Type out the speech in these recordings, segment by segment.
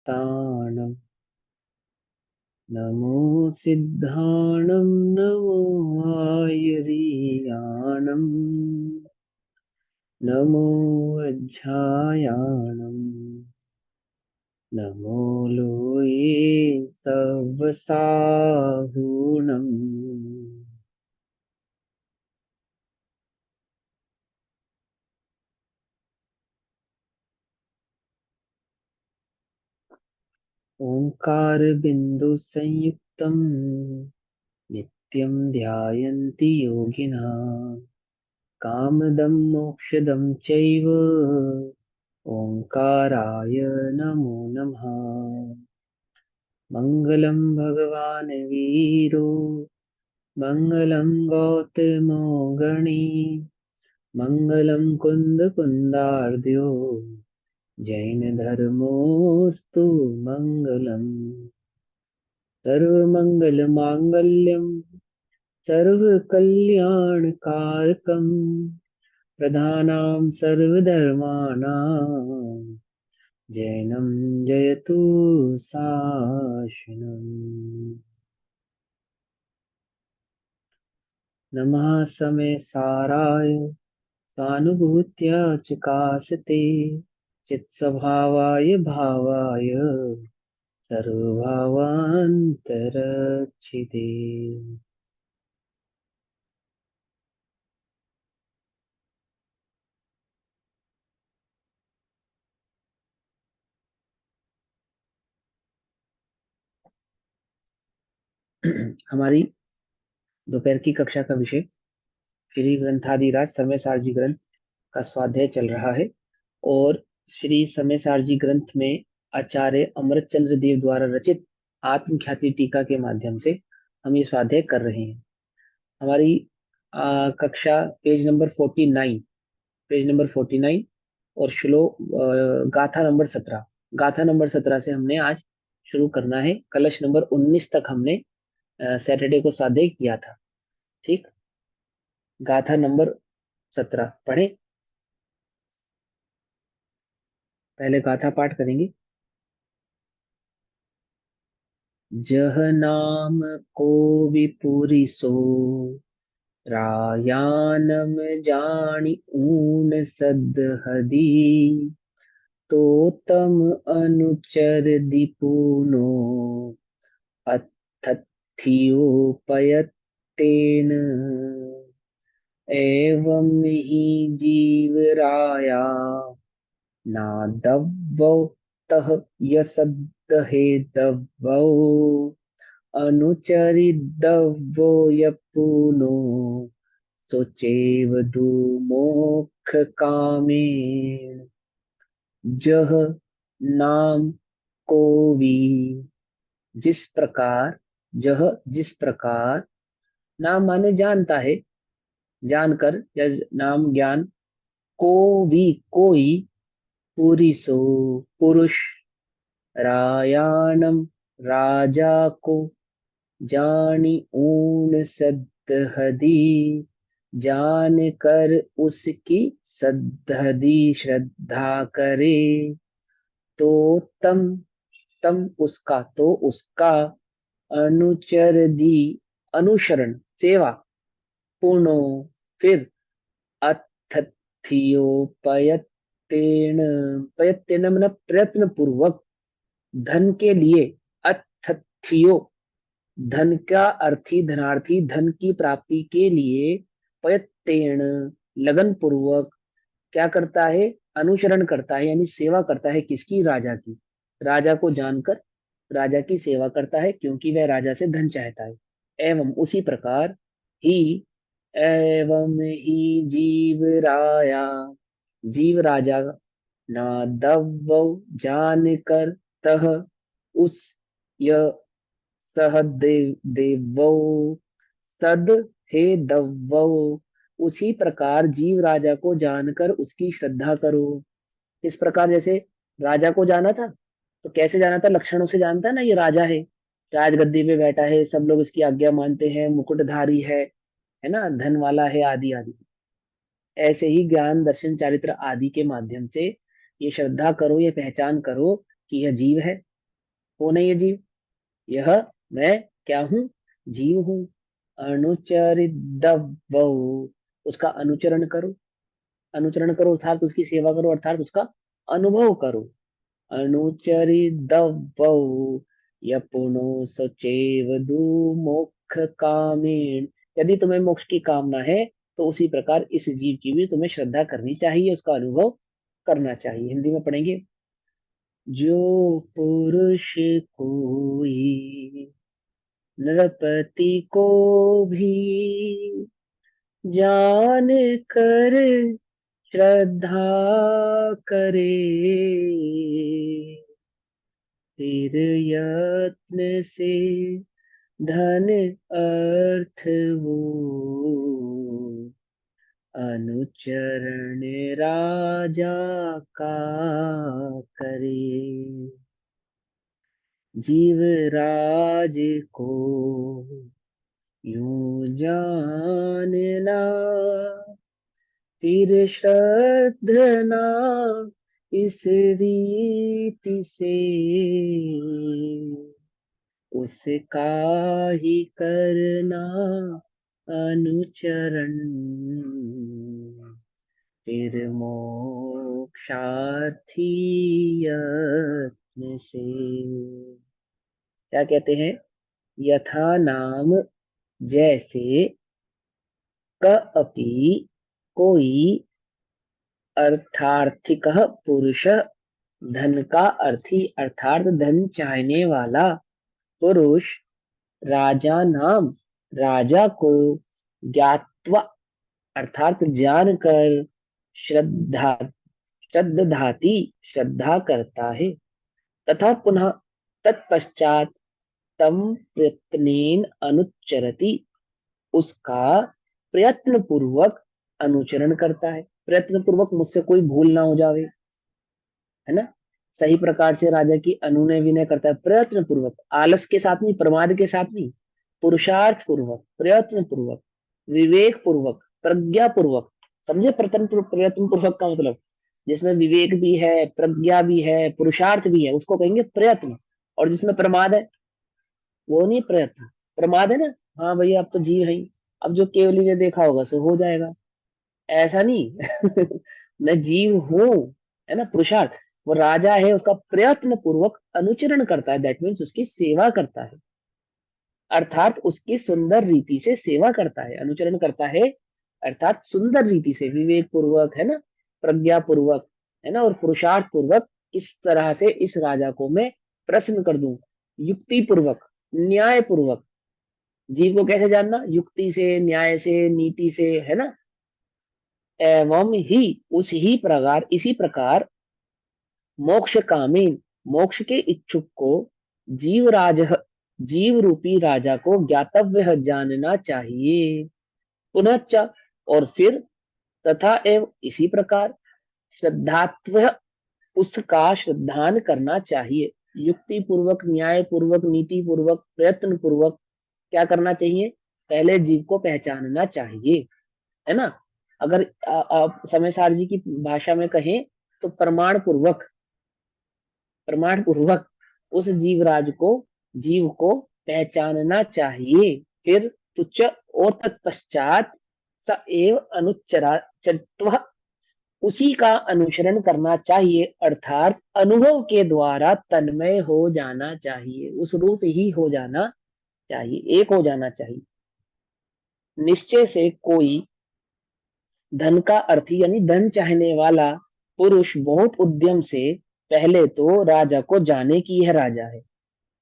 ताणं नमो सिद्धाणं नमो आयर्याणं नमो वज्झायाणं नमो लोये सवसाहुणम्। ओंकार बिंदु संयुक्तम् नित्यं ध्यायन्ति योगिनः कामदं मोक्षदं चैव ओंकाराय नमो नमः। मङ्गलं भगवान् वीरो मङ्गलं गौतमो गणी मङ्गलं कुन्दकुन्दार्द्यो जैनधर्मोऽस्तु मङ्गलम्। सर्वमङ्गलमाङ्गल्यं सर्वकल्याणकारकं प्रधानां सर्वधर्माणां जैनं जयतु शासनम्। नमः समय साराय सानुभूत्या चकासते चित्स्वभावाय भावाय सर्वभावान्तरक्षिते। हमारी दोपहर की कक्षा का विषय श्री ग्रंथादिराज समय सारजी ग्रंथ का स्वाध्याय चल रहा है। और श्री समय सारजी ग्रंथ में आचार्य अमृतचंद्र देव द्वारा रचित आत्मख्याति टीका के माध्यम से हम ये स्वाध्याय कर रहे हैं। हमारी कक्षा पेज नंबर 49 और गाथा नंबर 17। गाथा नंबर 17 से हमने आज शुरू करना है। कलश नंबर 19 तक हमने सैटरडे को स्वाध्याय किया था। ठीक, गाथा नंबर 17 पढ़े। पहले गाथा पाठ करेंगे। जह नाम को विपुरी सो रायानम जानी ऊन सद हदी तो तम अनुचर दिपुनो अथत्योपयत्तेन एवं ही जीव राया नादव्वौ तह यसद्धे दव्वौ अनुचरिदव्वो यपुनो सोचेव दुमोक्ष कामेन जह नाम को भी जिस प्रकार नाम माने जानता है, जानकर या नाम ज्ञान को भी कोई पूरी सो पुरुष रायाणम राजा को जानी ऊन सद्हदी जान कर उसकी सद्हदी श्रद्धा करे तो तम तम उसका तो उसका अनुचर दी अनुसरण सेवा पूर्णो फिर अथथियो पयत्तेन पयत्तेन मतलब प्रयत्न पूर्वक धन के लिए अथथियो धन का अर्थी धनार्थी धन की प्राप्ति के लिए प्रयत्न लगन पूर्वक क्या करता है, अनुसरण करता है यानी सेवा करता है। किसकी? राजा की। राजा को जानकर राजा की सेवा करता है क्योंकि वह राजा से धन चाहता है। एवं उसी प्रकार ही एवं ही जीव राया जीव राजा ना दव्व जान कर तह उस य सह देवौ सद हे दव्वौ उसी प्रकार जीव राजा को जानकर उसकी श्रद्धा करो। इस प्रकार जैसे राजा को जाना था तो कैसे जाना था? लक्षणों से जानता है ना, ये राजा है, राजगद्दी पे बैठा है, सब लोग इसकी आज्ञा मानते हैं, मुकुटधारी है ना, धन वाला है, आदि आदि। ऐसे ही ज्ञान दर्शन चारित्र आदि के माध्यम से ये श्रद्धा करो, ये पहचान करो कि यह जीव है, कौन है ये जीव? यह मैं क्या हूँ? जीव हूँ। अनुचरितव्यौ, उसका अनुचरण करो। अनुचरण करो अर्थात उसकी सेवा करो, अर्थात उसका अनुभव करो। अनुचरितव्यौ यपुनो सचैव मोक्ष कामेन। यदि तुम्हें मोक्ष की कामना है तो उसी प्रकार इस जीव की भी तुम्हें श्रद्धा करनी चाहिए, उसका अनुभव करना चाहिए। हिंदी में पढ़ेंगे। जो पुरुष कोई नरपति को भी जान कर श्रद्धा करे, फिर यत्न से धन अर्थ वो अनुचरण राजा का करे। जीव राज को यूं जानना, फिर श्रद्धना इस रीति से उसका ही करना अनुचरण, फिर मोक्षार्थी यत्न से। क्या कहते हैं? यथा नाम, जैसे, कअपि, कोई, अर्थार्थिक पुरुष, धन का अर्थी अर्थात धन चाहने वाला पुरुष, राजा नाम, राजा को, ज्ञात्वा अर्थात जानकर, श्रद्धा श्रद्धाति श्रद्धा करता है, तथा पुनः तत्पश्चात तम प्रयत्नेन अनुच्चरति, उसका प्रयत्न पूर्वक अनुचरण करता है। प्रयत्न पूर्वक, मुझसे कोई भूल ना हो जावे, है ना। सही प्रकार से राजा की अनुनय विनय करता है, प्रयत्न पूर्वक, आलस के साथ नहीं, प्रमाद के साथ नहीं, पुरुषार्थ पूर्वक, प्रयत्न पूर्वक, विवेक पूर्वक, प्रज्ञा पूर्वक। समझे प्रयत्न पूर्वक का मतलब? जिसमें विवेक भी है, प्रज्ञा भी है, पुरुषार्थ भी है, उसको कहेंगे प्रयत्न। और जिसमें प्रमाद है वो नहीं प्रयत्न। प्रमाद है ना, हाँ भैया अब तो जीव है ही, अब जो केवली ने देखा होगा सो हो जाएगा, ऐसा नहीं। मैं जीव हूं, है ना, पुरुषार्थ। वो राजा है, उसका प्रयत्न पूर्वक अनुचरण करता है, दैट मीन्स उसकी सेवा करता है, अर्थात उसकी सुंदर रीति से सेवा करता है, अनुचरण करता है अर्थात सुंदर रीति से, विवेक पूर्वक, है ना, प्रज्ञा पूर्वक, है ना, और पुरुषार्थ पूर्वक। इस तरह से इस राजा को मैं प्रसन्न कर दूं, युक्ति पूर्वक, न्याय पूर्वक। जीव को कैसे जानना? युक्ति से, न्याय से, नीति से, है ना। एवं ही, उस ही प्रकार, इसी प्रकार मोक्ष कामीन, मोक्ष के इच्छुक को, जीवराज, जीव रूपी राजा को ज्ञातव्य जानना चाहिए। पुनश्च, और फिर, तथा एवं इसी प्रकार, श्रद्धात्व, उसका श्रद्धान करना चाहिए। युक्ति पूर्वक, न्याय पूर्वक, नीति पूर्वक, प्रयत्न पूर्वक क्या करना चाहिए? पहले जीव को पहचानना चाहिए, है ना। अगर समय सार जी की भाषा में कहें तो प्रमाण पूर्वक, प्रमाण पूर्वक उस जीवराज को, जीव को पहचानना चाहिए। फिर तुच्छ, और तत्पश्चात स एव अनुच्चरा चरित्व, उसी का अनुसरण करना चाहिए, अर्थात अनुभव के द्वारा तन्मय हो जाना चाहिए, उस रूप ही हो जाना चाहिए, एक हो जाना चाहिए। निश्चय से कोई धन का अर्थी यानी धन चाहने वाला पुरुष बहुत उद्यम से पहले तो राजा को जाने कि यह राजा है।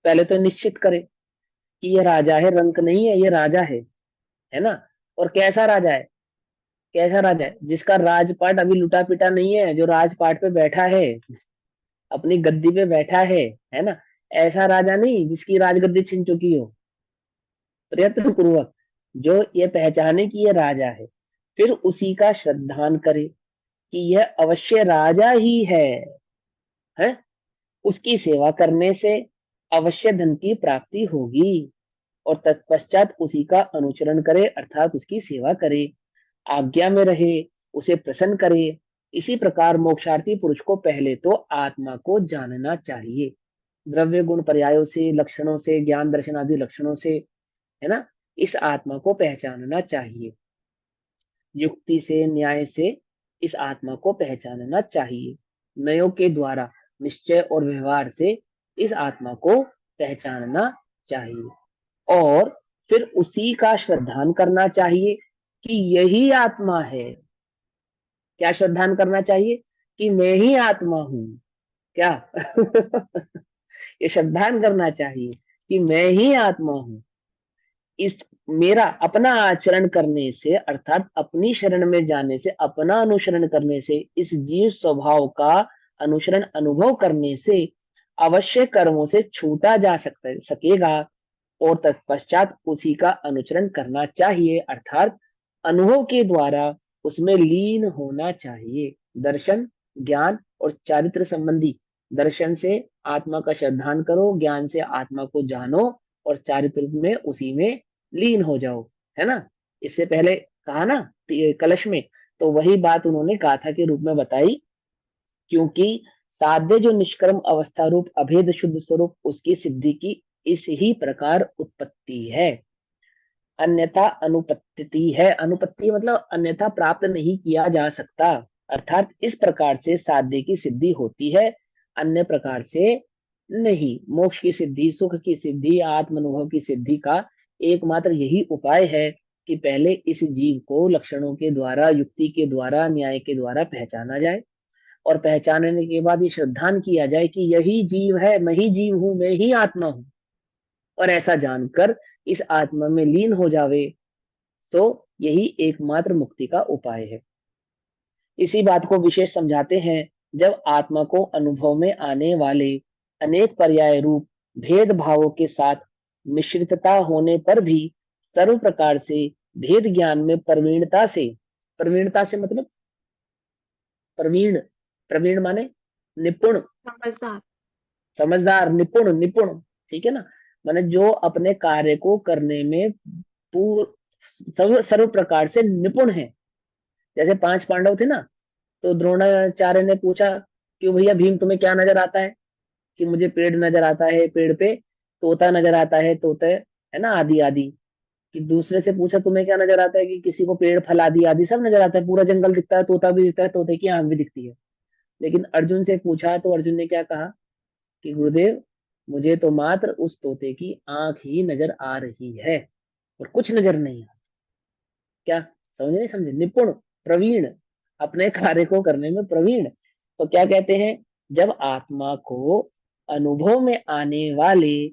पहले तो निश्चित करे कि यह राजा है, रंक नहीं है, ये राजा है ना। और कैसा राजा है? कैसा राजा है? जिसका राजपाट अभी लुटा पिटा नहीं है, जो राजपाट पे बैठा है, अपनी गद्दी पे बैठा है ना। ऐसा राजा नहीं जिसकी राजगद्दी छिन चुकी हो। प्रयत्न पूर्वक जो ये पहचाने कि ये राजा है, फिर उसी का श्रद्धान करे कि यह अवश्य राजा ही है। उसकी सेवा करने से अवश्य धन की प्राप्ति होगी, और तत्पश्चात उसी का अनुचरण करे अर्थात उसकी सेवा करे, आज्ञा में रहे, उसे प्रसन्न करे। इसी प्रकार मोक्षार्थी पुरुष को पहले तो आत्मा को जानना चाहिए। द्रव्य गुण पर्यायों से, लक्षणों से, ज्ञान दर्शन आदि लक्षणों से, है ना, इस आत्मा को पहचानना चाहिए। युक्ति से, न्याय से इस आत्मा को पहचानना चाहिए। नयों के द्वारा, निश्चय और व्यवहार से इस आत्मा को पहचानना चाहिए। और फिर उसी का श्रद्धान करना चाहिए कि यही आत्मा है। क्या श्रद्धान करना चाहिए? कि मैं ही आत्मा हूं। क्या? ये श्रद्धान करना चाहिए कि मैं ही आत्मा हूं। इस मेरा अपना आचरण करने से, अर्थात अपनी शरण में जाने से, अपना अनुसरण करने से, इस जीव स्वभाव का अनुसरण अनुभव करने से अवश्य कर्मों से छूटा जा सकेगा, और तत्पश्चात उसी का अनुसरण करना चाहिए, अर्थात अनुभव के द्वारा उसमें लीन होना चाहिए। दर्शन, ज्ञान और चारित्र संबंधी, दर्शन से आत्मा का श्रद्धान करो, ज्ञान से आत्मा को जानो, और चारित्र में उसी में लीन हो जाओ, है ना। इससे पहले कहा ना कलश में, तो वही बात उन्होंने गाथा के रूप में बताई। क्योंकि साध्य जो निष्कर्म अवस्था रूप अभेद शुद्ध स्वरूप, उसकी सिद्धि की इस ही प्रकार उत्पत्ति है। अन्यथा अनुपत्ति है। अनुपत्ति मतलब अन्यथा प्राप्त नहीं किया जा सकता। अर्थात इस प्रकार से साध्य की सिद्धि होती है, अन्य प्रकार से नहीं। मोक्ष की सिद्धि, सुख की सिद्धि, आत्म अनुभव की सिद्धि का एकमात्र यही उपाय है कि पहले इस जीव को लक्षणों के द्वारा, युक्ति के द्वारा, न्याय के द्वारा पहचाना जाए, और पहचानने के बाद ये श्रद्धान किया जाए कि यही जीव है, मैं ही जीव हूं, मैं ही आत्मा हूं। और ऐसा जानकर इस आत्मा में लीन हो जावे, तो यही एकमात्र मुक्ति का उपाय है। इसी बात को विशेष समझाते हैं जब आत्मा को अनुभव में आने वाले अनेक पर्याय रूप भेद भावों के साथ मिश्रितता होने पर भी सर्व प्रकार से भेद ज्ञान में प्रवीणता से, प्रवीणता से मतलब प्रवीण, प्रवीण माने निपुण, समझदार। समझदार, निपुण, निपुण, ठीक है ना। माने जो अपने कार्य को करने में पूर सर्व प्रकार से निपुण है। जैसे 5 पांडव थे ना, तो द्रोणाचार्य ने पूछा कि भैया भीम तुम्हें क्या नजर आता है? कि मुझे पेड़ नजर आता है, पेड़ पे तोता नजर आता है, तोते, है ना, आदि आदि। कि दूसरे से पूछा तुम्हें क्या नजर आता है? कि किसी को पेड़ फल आदि आदि सब नजर आता है, पूरा जंगल दिखता है, तोता भी दिखता है, तोते की आंख भी दिखती है। लेकिन अर्जुन से पूछा तो अर्जुन ने क्या कहा? कि गुरुदेव, मुझे तो मात्र उस तोते की आंख ही नजर आ रही है, और कुछ नजर नहीं आ। क्या समझे? नहीं समझे? निपुण, प्रवीण, अपने कार्य को करने में प्रवीण। तो क्या कहते हैं? जब आत्मा को अनुभव में आने वाले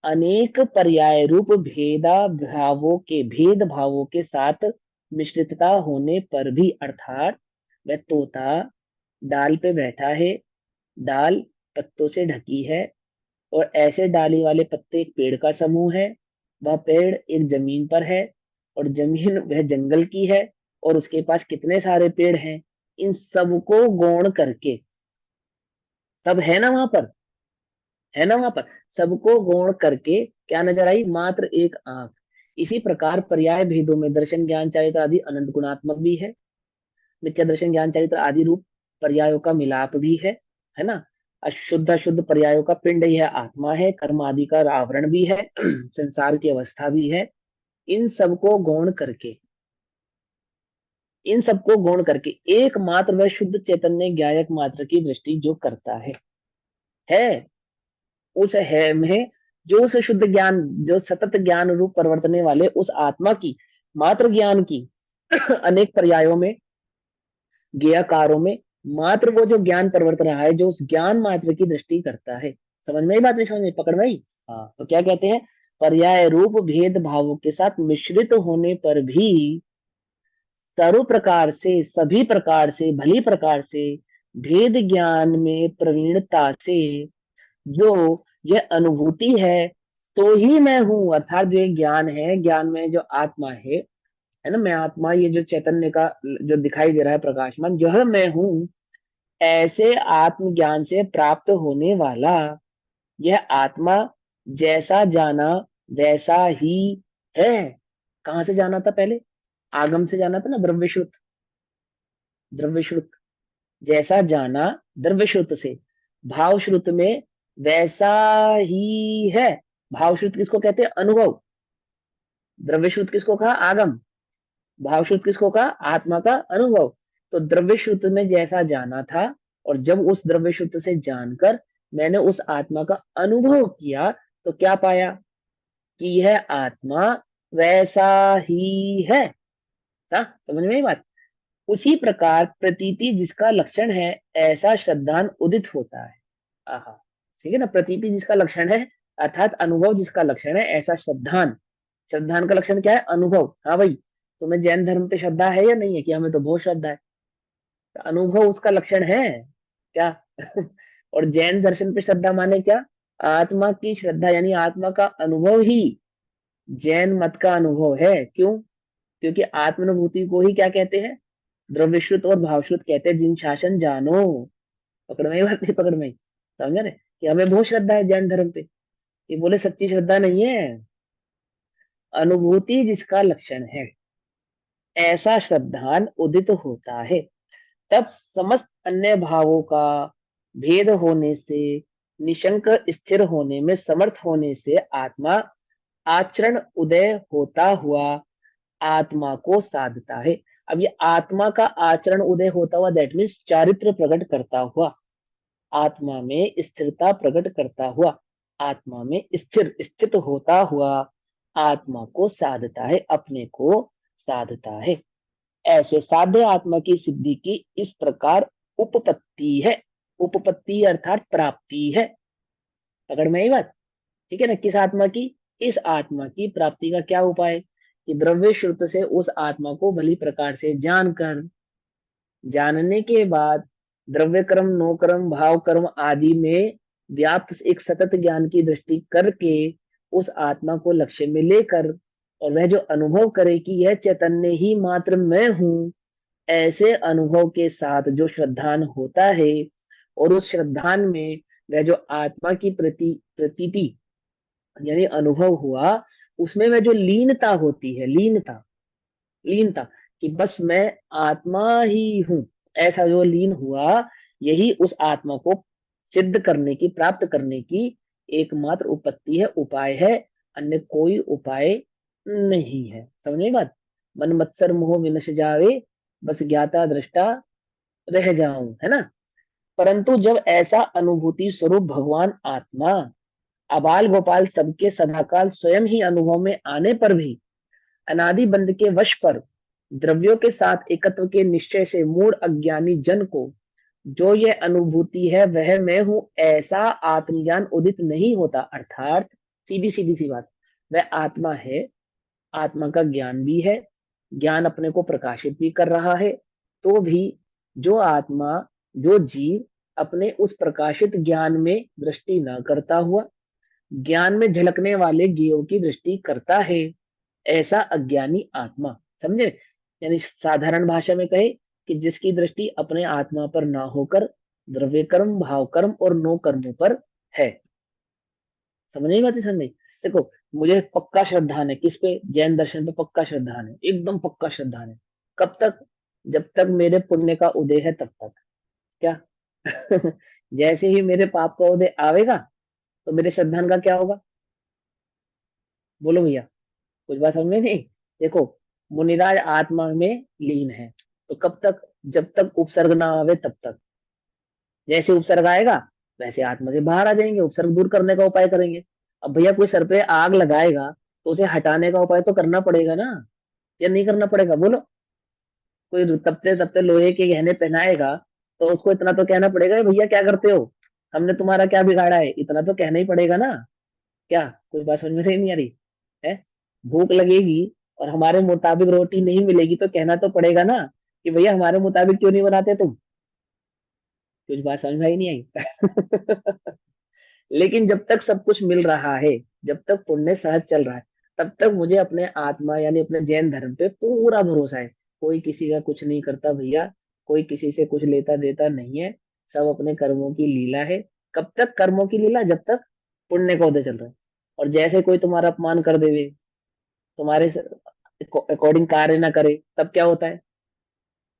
अनेक पर्याय रूप भेद भावों के साथ मिश्रितता होने पर भी, अर्थात वह तोता डाल पे बैठा है, डाल पत्तों से ढकी है, और ऐसे डाली वाले पत्ते एक पेड़ का समूह है, वह पेड़ एक जमीन पर है, और जमीन वह जंगल की है, और उसके पास कितने सारे पेड़ हैं, इन सबको गौण करके, सब है ना वहां पर, है ना वहां पर, सबको गौण करके क्या नजर आई? मात्र एक आंख। इसी प्रकार पर्याय भेदों में दर्शन, ज्ञान, चारित्र आदि अनंत गुणात्मक भी है। मिथ्या दर्शन, ज्ञान, चरित्र आदि रूप पर्यायों का मिलाप भी है ना। अशुद्ध अशुद्ध पर्यायों का पिंड यह आत्मा है, कर्म आदि का आवरण भी है, संसार की अवस्था भी है। इन सबको गौण करके, इन सबको गौण करके एकमात्र वह शुद्ध चैतन्य ज्ञायक मात्र की दृष्टि जो करता है उस है में, जो उस शुद्ध ज्ञान, जो सतत ज्ञान रूप परिवर्तने वाले उस आत्मा की मात्र ज्ञान की अनेक पर्यायों में, ज्ञाकारों में मात्र वो जो ज्ञान परिवर्त रहा है, जो उस ज्ञान मात्र की दृष्टि करता है। समझ में आई बात? नहीं समझ में? पकड़ में आई? हाँ, तो क्या कहते हैं? पर्याय रूप भेद भावों के साथ मिश्रित होने पर भी सर्व प्रकार से, सभी प्रकार से, भली प्रकार से भेद ज्ञान में प्रवीणता से जो यह अनुभूति है, तो ही मैं हूं, अर्थात जो ये ज्ञान है, ज्ञान में जो आत्मा है ना, मैं आत्मा, ये जो चैतन्य का जो दिखाई दे रहा है प्रकाशमान, जो मैं हूं, ऐसे आत्मज्ञान से प्राप्त होने वाला यह आत्मा जैसा जाना वैसा ही है। कहां से जाना था पहले? आगम से जाना था ना, द्रव्य श्रुत, द्रव्य श्रुत। जैसा जाना द्रव्य श्रुत से, भाव श्रुत में वैसा ही है। भाव शुद्ध किसको कहते हैं? अनुभव। द्रव्य शुद्ध किसको कहा? आगम। भाव शुद्ध किसको कहा? आत्मा का अनुभव। तो द्रव्य शुद्ध में जैसा जाना था, और जब उस द्रव्य शुद्ध से जानकर मैंने उस आत्मा का अनुभव किया, तो क्या पाया? कि यह आत्मा वैसा ही है। हाँ, समझ में आई बात? उसी प्रकार प्रतीति जिसका लक्षण है, ऐसा श्रद्धान उदित होता है। आहा, ठीक है ना? प्रतीति जिसका लक्षण है, अर्थात अनुभव जिसका लक्षण है, ऐसा श्रद्धान। श्रद्धान का लक्षण क्या है? अनुभव। हाँ भाई, तुम्हें जैन धर्म पे श्रद्धा है या नहीं है? कि हमें तो बहुत श्रद्धा है। तो अनुभव उसका लक्षण है क्या? और जैन दर्शन पे श्रद्धा माने क्या? आत्मा की श्रद्धा, यानी आत्मा का अनुभव ही जैन मत का अनुभव है। क्यों? क्योंकि आत्मानुभूति को ही क्या कहते हैं? द्रव्यश्रुत और भावश्रुत कहते हैं। जिन शासन जानो। पकड़ में ही बात नहीं? पकड़ में ही। समझ रहे कि हमें बहुत श्रद्धा है जैन धर्म पे? ये बोले सच्ची श्रद्धा नहीं है। अनुभूति जिसका लक्षण है, ऐसा श्रद्धान उदित होता है। तब समस्त अन्य भावों का भेद होने से, निशंक स्थिर होने में समर्थ होने से, आत्मा आचरण उदय होता हुआ आत्मा को साधता है। अब ये आत्मा का आचरण उदय होता हुआ, दैट मीन्स चारित्र प्रकट करता हुआ, आत्मा में स्थिरता प्रकट करता हुआ, आत्मा में स्थिर स्थित होता हुआ आत्मा को साधता है, अपने को साधता है। ऐसे साध्य आत्मा की सिद्धि की इस प्रकार उपपत्ति है। उपपत्ति अर्थात प्राप्ति है। पकड़ में आई बात? ठीक है ना? किस आत्मा की? इस आत्मा की प्राप्ति का क्या उपाय? कि द्रव्य श्रुत से उस आत्मा को भली प्रकार से जानकर, जानने के बाद द्रव्य कर्म, नो कर्म, भाव कर्म आदि में व्याप्त एक सतत ज्ञान की दृष्टि करके उस आत्मा को लक्ष्य में लेकर, और वह जो अनुभव करे कि यह चैतन्य ही मात्र मैं हूं, ऐसे अनुभव के साथ जो श्रद्धान होता है, और उस श्रद्धान में वह जो आत्मा की प्रतीति यानी अनुभव हुआ, उसमें वह जो लीनता होती है, लीनता, लीनता, कि बस मैं आत्मा ही हूं, ऐसा जो लीन हुआ, यही उस आत्मा को सिद्ध करने की, प्राप्त करने की एकमात्र उपत्ति है, उपाय है। अन्य कोई उपाय नहीं है। समझ में बात? मन मत्सर मोह विनश जावे, बस ज्ञाता दृष्टा रह जाऊं, है ना? परंतु जब ऐसा अनुभूति स्वरूप भगवान आत्मा अबाल गोपाल सबके सदाकाल स्वयं ही अनुभव में आने पर भी अनादि बंध के वश पर द्रव्यों के साथ एकत्व के निश्चय से मूढ़ अज्ञानी जन को जो ये अनुभूति है वह मैं हूं, ऐसा आत्मज्ञान उदित नहीं होता। अर्थात सीधी सीधी सी बात, वह आत्मा है, आत्मा का ज्ञान भी है, ज्ञान अपने को प्रकाशित भी कर रहा है, तो भी जो आत्मा, जो जीव अपने उस प्रकाशित ज्ञान में दृष्टि न करता हुआ ज्ञान में झलकने वाले जीवों की दृष्टि करता है, ऐसा अज्ञानी आत्मा। समझे? यानी साधारण भाषा में कहे कि जिसकी दृष्टि अपने आत्मा पर ना होकर द्रव्य कर्म, भाव कर्म और नो कर्मों पर है। समझ नहीं बात? समझ नहीं? देखो, मुझे पक्का श्रद्धान है किस पे? जैन दर्शन पे पक्का श्रद्धान है, एकदम पक्का श्रद्धान है। कब तक? जब तक मेरे पुण्य का उदय है तब तक। क्या? जैसे ही मेरे पाप का उदय आवेगा, तो मेरे श्रद्धान का क्या होगा? बोलो भैया, कुछ बात समझ में नहीं? देखो, मुनिराज आत्मा में लीन है, तो कब तक? जब तक उपसर्ग ना आवे तब तक। जैसे उपसर्ग आएगा, वैसे आत्मा से बाहर आ जाएंगे, उपसर्ग दूर करने का उपाय करेंगे। अब भैया कोई सर पे आग लगाएगा, तो उसे हटाने का उपाय तो करना पड़ेगा ना, या नहीं करना पड़ेगा? बोलो। कोई तपते तपते लोहे के गहने पहनाएगा, तो उसको इतना तो कहना पड़ेगा, "ए भैया क्या करते हो? हमने तुम्हारा क्या बिगाड़ा है?" इतना तो कहना ही पड़ेगा ना। क्या? कुछ बात समझ में नहीं आ रही है? भूख लगेगी और हमारे मुताबिक रोटी नहीं मिलेगी, तो कहना तो पड़ेगा ना कि भैया हमारे मुताबिक क्यों नहीं बनाते तुम? कुछ बात समझ में आई नहीं आई? लेकिन जब तक सब कुछ मिल रहा है, जब तक पुण्य सहज चल रहा है, तब तक मुझे अपने आत्मा यानी अपने जैन धर्म पे पूरा भरोसा है। कोई किसी का कुछ नहीं करता भैया, कोई किसी से कुछ लेता देता नहीं है, सब अपने कर्मों की लीला है। कब तक कर्मों की लीला? जब तक पुण्य का उदय चल रहा है। और जैसे कोई तुम्हारा अपमान कर देवे, तुम्हारे अकॉर्डिंग कार्य ना करे, तब क्या होता है?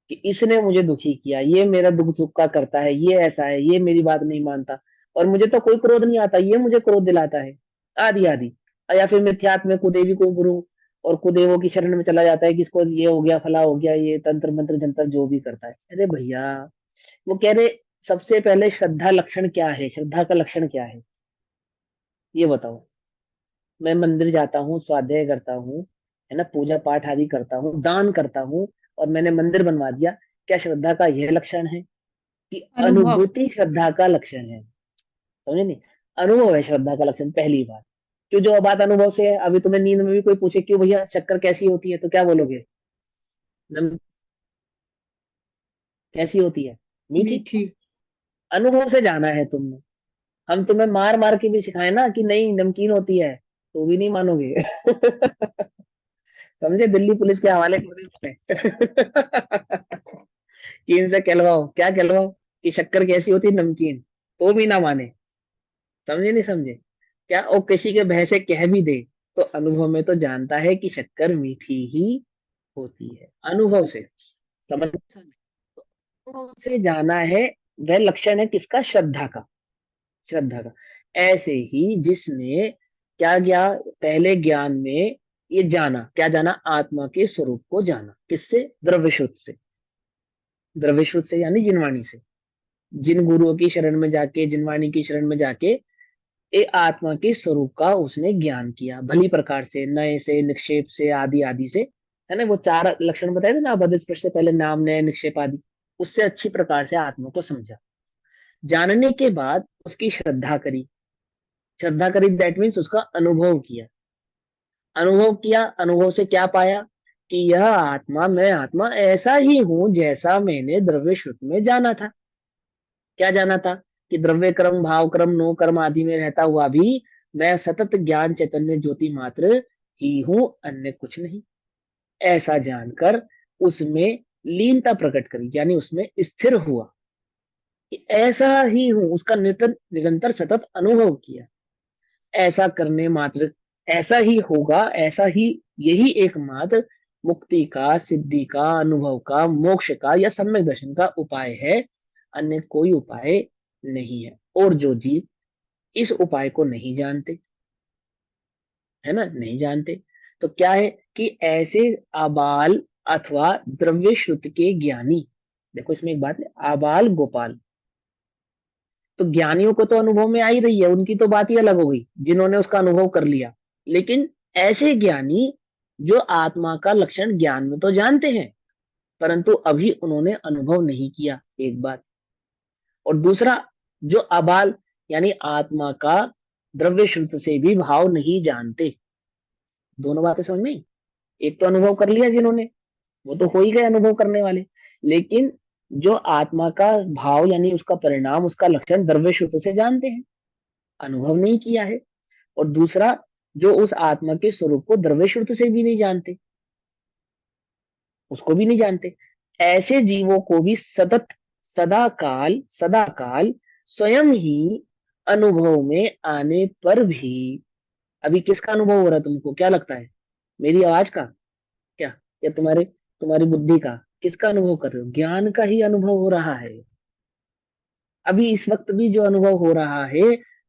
कि इसने मुझे दुखी किया, ये मेरा दुख सुख का करता है, ये ऐसा है, ये मेरी बात नहीं मानता। और मुझे तो कोई क्रोध नहीं आता, ये मुझे क्रोध दिलाता है, आदि आदि। या फिर मिथ्यात्व में कुदेवी को गुरु और कुदेवों की शरण में चला जाता है कि इसको ये हो गया, फला हो गया, ये तंत्र मंत्र जंतर जो भी करता है। अरे भैया, वो कह रहे सबसे पहले श्रद्धा लक्षण क्या है, श्रद्धा का लक्षण क्या है, ये बताओ। मैं मंदिर जाता हूँ, स्वाध्याय करता हूँ, है ना, पूजा पाठ आदि करता हूँ, दान करता हूँ, और मैंने मंदिर बनवा दिया, क्या श्रद्धा का यह लक्षण है? कि अनुभव। अनुभूति श्रद्धा का लक्षण है, समझे नहीं? अनुभव है श्रद्धा का लक्षण, पहली बात। क्यों, जो बात अनुभव से है, अभी तुम्हें नींद में भी कोई पूछे क्यों भैया शक्कर कैसी होती है, तो क्या बोलोगे? नम कैसी होती है? मीठी। मीठी। अनुभव से जाना है तुमने। हम तुम्हें मार मार के भी सिखाए ना कि नहीं नमकीन होती है, तो भी नहीं मानोगे। समझे, दिल्ली पुलिस के हवाले कर देते हैं। कि इनसे कहलवाओ, क्या कहलवाओ, कि शक्कर कैसी होती है, नमकीन, तो भी ना माने। समझे नहीं समझे? क्या वो किसी के भय से कह भी दे, तो अनुभव में तो जानता है कि शक्कर मीठी ही होती है, अनुभव से। समझ, अनुभव से जाना है, वह लक्षण है किसका? श्रद्धा का, श्रद्धा का। ऐसे ही जिसने क्या किया, पहले ज्ञान में ये जाना, क्या जाना? आत्मा के स्वरूप को जाना, किससे? द्रव्य से। द्रव्य से यानी जिनवाणी से। जिन गुरुओं की शरण में जाके, जिनवाणी की शरण में जाके ए आत्मा के स्वरूप का उसने ज्ञान किया, भली प्रकार से, नय से, निक्षेप से, आदि आदि से, है ना। वो चार लक्षण बताए थे ना, बद स्पर्श से पहले, नाम, नय, निक्षेप आदि। उससे अच्छी प्रकार से आत्मा को समझा। जानने के बाद उसकी श्रद्धा करी। श्रद्धा करी दैट मीन्स उसका अनुभव किया। अनुभव किया, अनुभव से क्या पाया? कि यह आत्मा, मैं आत्मा ऐसा ही हूं जैसा मैंने द्रव्य श्रुति में जाना था। क्या जाना था? कि द्रव्य कर्म, भाव कर्म, नो कर्म आदि में रहता हुआ भी मैं सतत ज्ञान चैतन्य ज्योति मात्र ही हूं, अन्य कुछ नहीं। ऐसा जानकर उसमें लीनता प्रकट करी, यानी उसमें स्थिर हुआ कि ऐसा ही हूं, उसका निरंतर निरंतर सतत अनुभव किया। ऐसा करने मात्र, ऐसा ही होगा, ऐसा ही, यही एकमात्र मुक्ति का, सिद्धि का, अनुभव का, मोक्ष का या सम्यक दर्शन का उपाय है। अन्य कोई उपाय नहीं है। और जो जीव इस उपाय को नहीं जानते, है ना, नहीं जानते, तो क्या है कि ऐसे आबाल अथवा द्रव्य श्रुत के ज्ञानी, देखो इसमें एक बात है, आबाल गोपाल, तो ज्ञानियों को तो अनुभव में आ ही रही है, उनकी तो बात ही अलग हो गई, जिन्होंने उसका अनुभव कर लिया। लेकिन ऐसे ज्ञानी जो आत्मा का लक्षण ज्ञान में तो जानते हैं, परंतु अभी उन्होंने अनुभव नहीं किया, एक बात। और दूसरा, जो अबाल यानी आत्मा का द्रव्य श्रुत से भी भाव नहीं जानते। दोनों बातें समझ में आई? एक तो अनुभव कर लिया जिन्होंने, वो तो हो ही गए अनुभव करने वाले। लेकिन जो आत्मा का भाव यानी उसका परिणाम, उसका लक्षण द्रव्य श्रुत से जानते हैं, अनुभव नहीं किया है। और दूसरा, जो उस आत्मा के स्वरूप को द्रव्य श्रुत से भी नहीं जानते, उसको भी नहीं जानते। ऐसे जीवों को भी सतत, सदा काल, सदा काल स्वयं ही अनुभव में आने पर भी, अभी किसका अनुभव हो रहा है तुमको, क्या लगता है? मेरी आवाज का? क्या, या तुम्हारे, तुम्हारी बुद्धि का? किसका अनुभव कर रहे हो? ज्ञान का ही अनुभव हो रहा है। अभी इस वक्त भी जो अनुभव हो रहा है,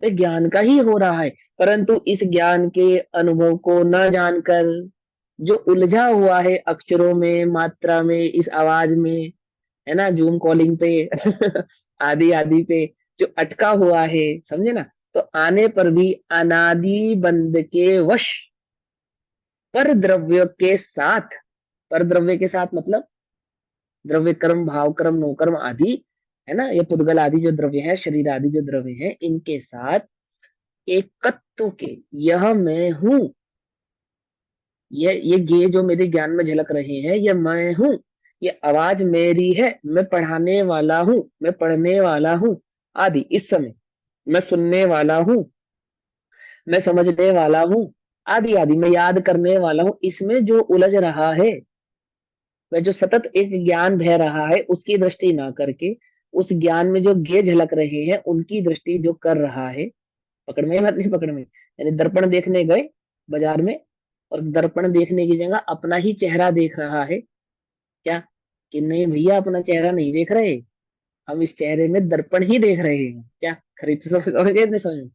वह ज्ञान का ही हो रहा है। परंतु इस ज्ञान के अनुभव को न जानकर जो उलझा हुआ है अक्षरों में, मात्रा में, इस आवाज में, है ना, जूम कॉलिंग पे, आदि आदि पे जो अटका हुआ है, समझे ना, तो आने पर भी अनादि बंध के वश पर द्रव्य के साथ, पर द्रव्य के साथ मतलब द्रव्य कर्म, भाव कर्म, नो कर्म आदि, है ना, ये पुद्गल आदि जो द्रव्य है, शरीर आदि जो द्रव्य है, इनके साथ एकत्व के, यह मैं हूं, ये ये जो मेरे ज्ञान में झलक रहे हैं, ये मैं हूं, ये आवाज मेरी है, मैं पढ़ाने वाला हूं, मैं पढ़ने वाला हूं, आदि इस समय मैं सुनने वाला हूं, मैं समझने वाला हूं, आदि आदि मैं याद करने वाला हूं, इसमें जो उलझ रहा है, वह जो सतत एक ज्ञान बह रहा है, उसकी दृष्टि ना करके उस ज्ञान में जो गे झलक रहे हैं उनकी दृष्टि जो कर रहा है, पकड़ में बात नहीं, पकड़ में, यानी दर्पण देखने गए बाजार में, और दर्पण देखने की जगह अपना ही चेहरा देख रहा है, क्या? कि नहीं भैया, अपना चेहरा नहीं देख रहे, हम इस चेहरे में दर्पण ही देख रहे हैं, क्या? खरीद तो समझ गए, नहीं समझ में?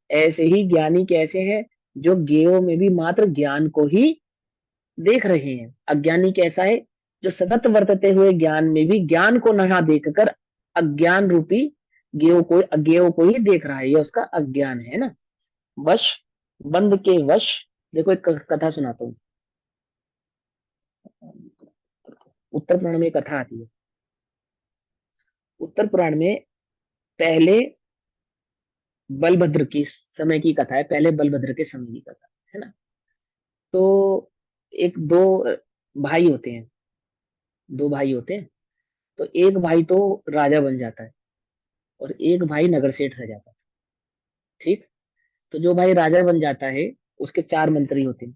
ऐसे ही ज्ञानी कैसे हैं, जो ज्ञेयों में भी मात्र ज्ञान को ही देख रहे हैं। अज्ञानी कैसा है, जो सतत वर्तते हुए ज्ञान में भी ज्ञान को नहा देखकर अज्ञान रूपी ज्ञेयों को ही देख रहा है, ये उसका अज्ञान है ना। वश, बंद के वश। देखो एक कथा सुनाता हूँ। उत्तर पुराण में एक कथा आती है। उत्तर पुराण में पहले बलभद्र की समय की कथा है, पहले बलभद्र के समय की कथा है ना। तो एक दो भाई होते हैं, दो भाई होते हैं। तो एक भाई तो राजा बन जाता है, और एक भाई नगर सेठ रह जाता है। ठीक। तो जो भाई राजा बन जाता है, उसके चार मंत्री होते हैं।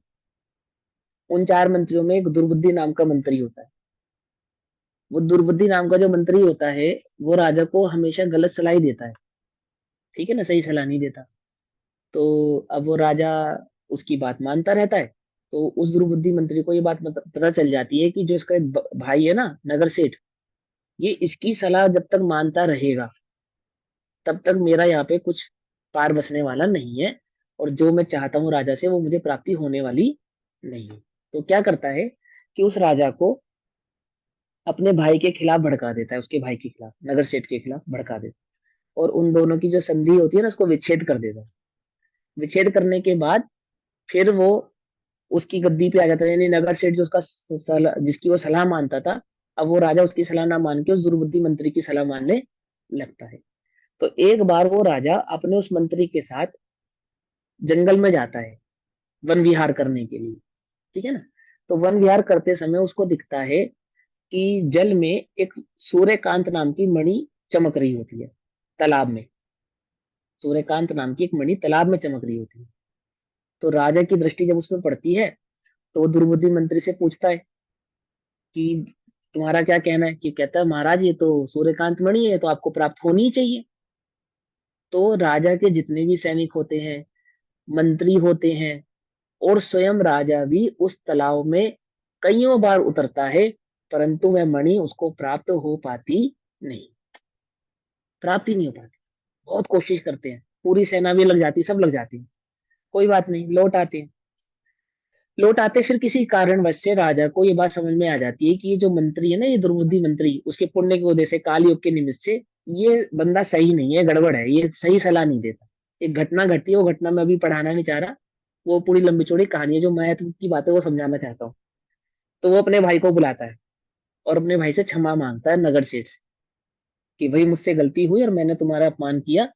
उन चार मंत्रियों में एक दुर्बुद्धि नाम का मंत्री होता है। वो दुर्बुद्धि नाम का जो मंत्री होता है, वो राजा को हमेशा गलत सलाह ही देता है। ठीक है ना, सही सलाह नहीं देता। तो अब वो राजा उसकी बात मानता रहता है। तो उस दुर्बुद्धि मंत्री को ये बात पता चल जाती है कि जो इसका एक भाई है ना, नगर सेठ, ये इसकी सलाह जब तक मानता रहेगा, तब तक मेरा यहाँ पे कुछ पार बसने वाला नहीं है। और जो मैं चाहता हूँ राजा से, वो मुझे प्राप्ति होने वाली नहीं है। तो क्या करता है कि उस राजा को अपने भाई के खिलाफ भड़का देता है, उसके भाई के खिलाफ, नगर सेठ के खिलाफ भड़का देता है। और उन दोनों की जो संधि होती है ना, उसको विच्छेद कर देता है। विच्छेद करने के बाद फिर वो उसकी गद्दी पे आ जाता है, यानी नगर सेठ जो उसका जिसकी वो सलाह मानता था, अब वो राजा उसकी सलाह ना मान के उस दुर्बुद्धि मंत्री की सलाह मानने लगता है। तो एक बार वो राजा अपने उस मंत्री के साथ जंगल में जाता है वन विहार करने के लिए। ठीक है ना। तो वन विहार करते समय उसको दिखता है कि जल में एक सूर्यकांत नाम की मणि चमक रही होती है, तालाब में। सूर्यकांत नाम की एक मणि तालाब में चमक रही होती है। तो राजा की दृष्टि जब उसमें पड़ती है, तो वो दुर्बुद्धि मंत्री से पूछता है कि तुम्हारा क्या कहना है। कि कहता है, महाराज ये तो सूर्यकांत मणि है, तो आपको प्राप्त होनी ही चाहिए। तो राजा के जितने भी सैनिक होते हैं, मंत्री होते हैं, और स्वयं राजा भी उस तालाब में कईयों बार उतरता है, परंतु वह मणि उसको प्राप्त हो पाती नहीं। प्राप्त ही नहीं हो पाती। बहुत कोशिश करते हैं, पूरी सेना भी लग जाती, सब लग जाती है, कोई बात नहीं, लौट आते हैं। लौट आते फिर किसी कारणवश से राजा को ये बात समझ में आ जाती है कि ये जो मंत्री है ना, ये दुर्बुद्धि मंत्री, उसके पुण्य की वजह से, काल योग के निमित्त से, ये बंदा सही नहीं है, गड़बड़ है, ये सही सलाह नहीं देता। एक घटना घटती है, वो घटना मैं अभी पढ़ाना नहीं चाह रहा, वो पूरी लंबी चौड़ी कहानी है, जो महत्व की बात है वो समझाना चाहता हूँ। तो वो अपने भाई को बुलाता है, और अपने भाई से क्षमा मांगता है नगर सेठ से, कि भाई मुझसे गलती हुई और मैंने तुम्हारा अपमान किया,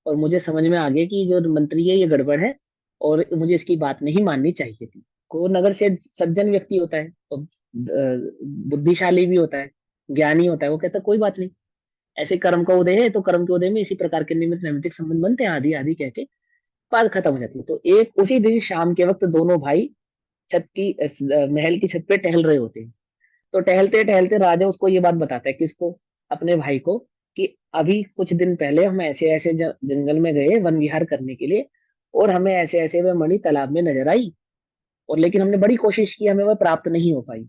और मुझे समझ में आ गया कि जो मंत्री है ये गड़बड़ है, और मुझे इसकी बात नहीं माननी चाहिए थी। को नगर से सज्जन व्यक्ति होता है, और बुद्धिशाली भी होता है, ज्ञानी होता है। वो कहता है कोई बात नहीं, ऐसे कर्म का उदय है, तो कर्म के उदय में इसी प्रकार के निमित्त नैमित्तिक संबंध बनते हैं, आदि आदि कह के बात खत्म हो जाती है। तो एक उसी दिन शाम के वक्त दोनों भाई महल की छत पे टहल रहे होते हैं। तो टहलते टहलते राजा उसको ये बात बताता है, किसको, अपने भाई को, कि अभी कुछ दिन पहले हम ऐसे ऐसे जंगल में गए वन विहार करने के लिए, और हमें ऐसे ऐसे वह मणि तालाब में नजर आई, और लेकिन हमने बड़ी कोशिश की, हमें वह प्राप्त नहीं हो पाई।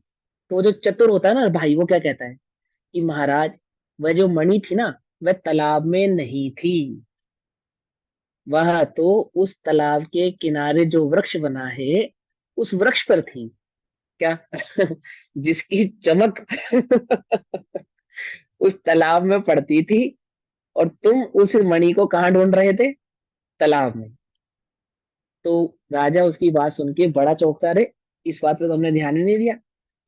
तो वो जो चतुर होता है ना भाई, वो क्या कहता है कि महाराज, वह जो मणि थी ना, वह तालाब में नहीं थी, वह तो उस तालाब के किनारे जो वृक्ष बना है, उस वृक्ष पर थी। क्या जिसकी चमक उस तालाब में पड़ती थी, और तुम उस मणि को कहाँ ढूंढ रहे थे, तालाब में। तो राजा उसकी बात सुन के बड़ा चौंकता, रहे इस बात पे तो हमने ध्यान ही नहीं दिया।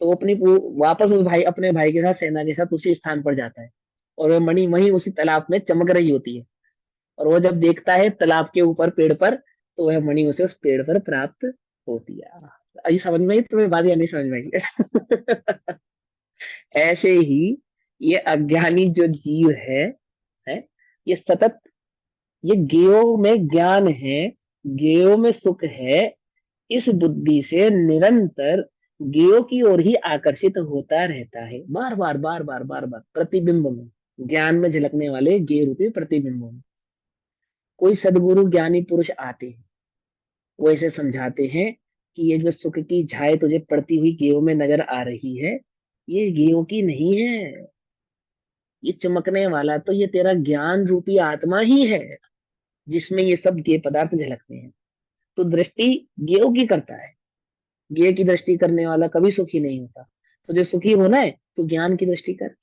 तो वो वापस उस भाई, अपने भाई के साथ, सेना के साथ उसी स्थान पर जाता है, और वह मणि वहीं उसी तालाब में चमक रही होती है। और वो जब देखता है तालाब के ऊपर पेड़ पर, तो वह मणि उसे उस पेड़ पर प्राप्त होती है। अभी समझ में आई तुम्हें बात, या नहीं समझ में आई? ऐसे ही ये अज्ञानी जो जीव है, ये सतत, ये ज्ञेयों में ज्ञान है, ज्ञेयों में सुख है, इस बुद्धि से निरंतर ज्ञेयों की ओर ही आकर्षित होता रहता है, बार बार बार बार बार बार, प्रतिबिंब में, ज्ञान में झलकने वाले ज्ञेय रूपी प्रतिबिंबों में। कोई सदगुरु ज्ञानी पुरुष आते हैं, वो ऐसे समझाते हैं कि ये जो सुख की झाए तुझे पड़ती हुई गेहूं में नजर आ रही है, ये गेहूं की नहीं है, ये चमकने वाला तो ये तेरा ज्ञान रूपी आत्मा ही है, जिसमें ये सब ज्ञेय पदार्थ झलकते हैं। तो दृष्टि ज्ञेय की करता है, ज्ञेय की दृष्टि करने वाला कभी सुखी नहीं होता। तो जो सुखी होना है तो ज्ञान की दृष्टि कर।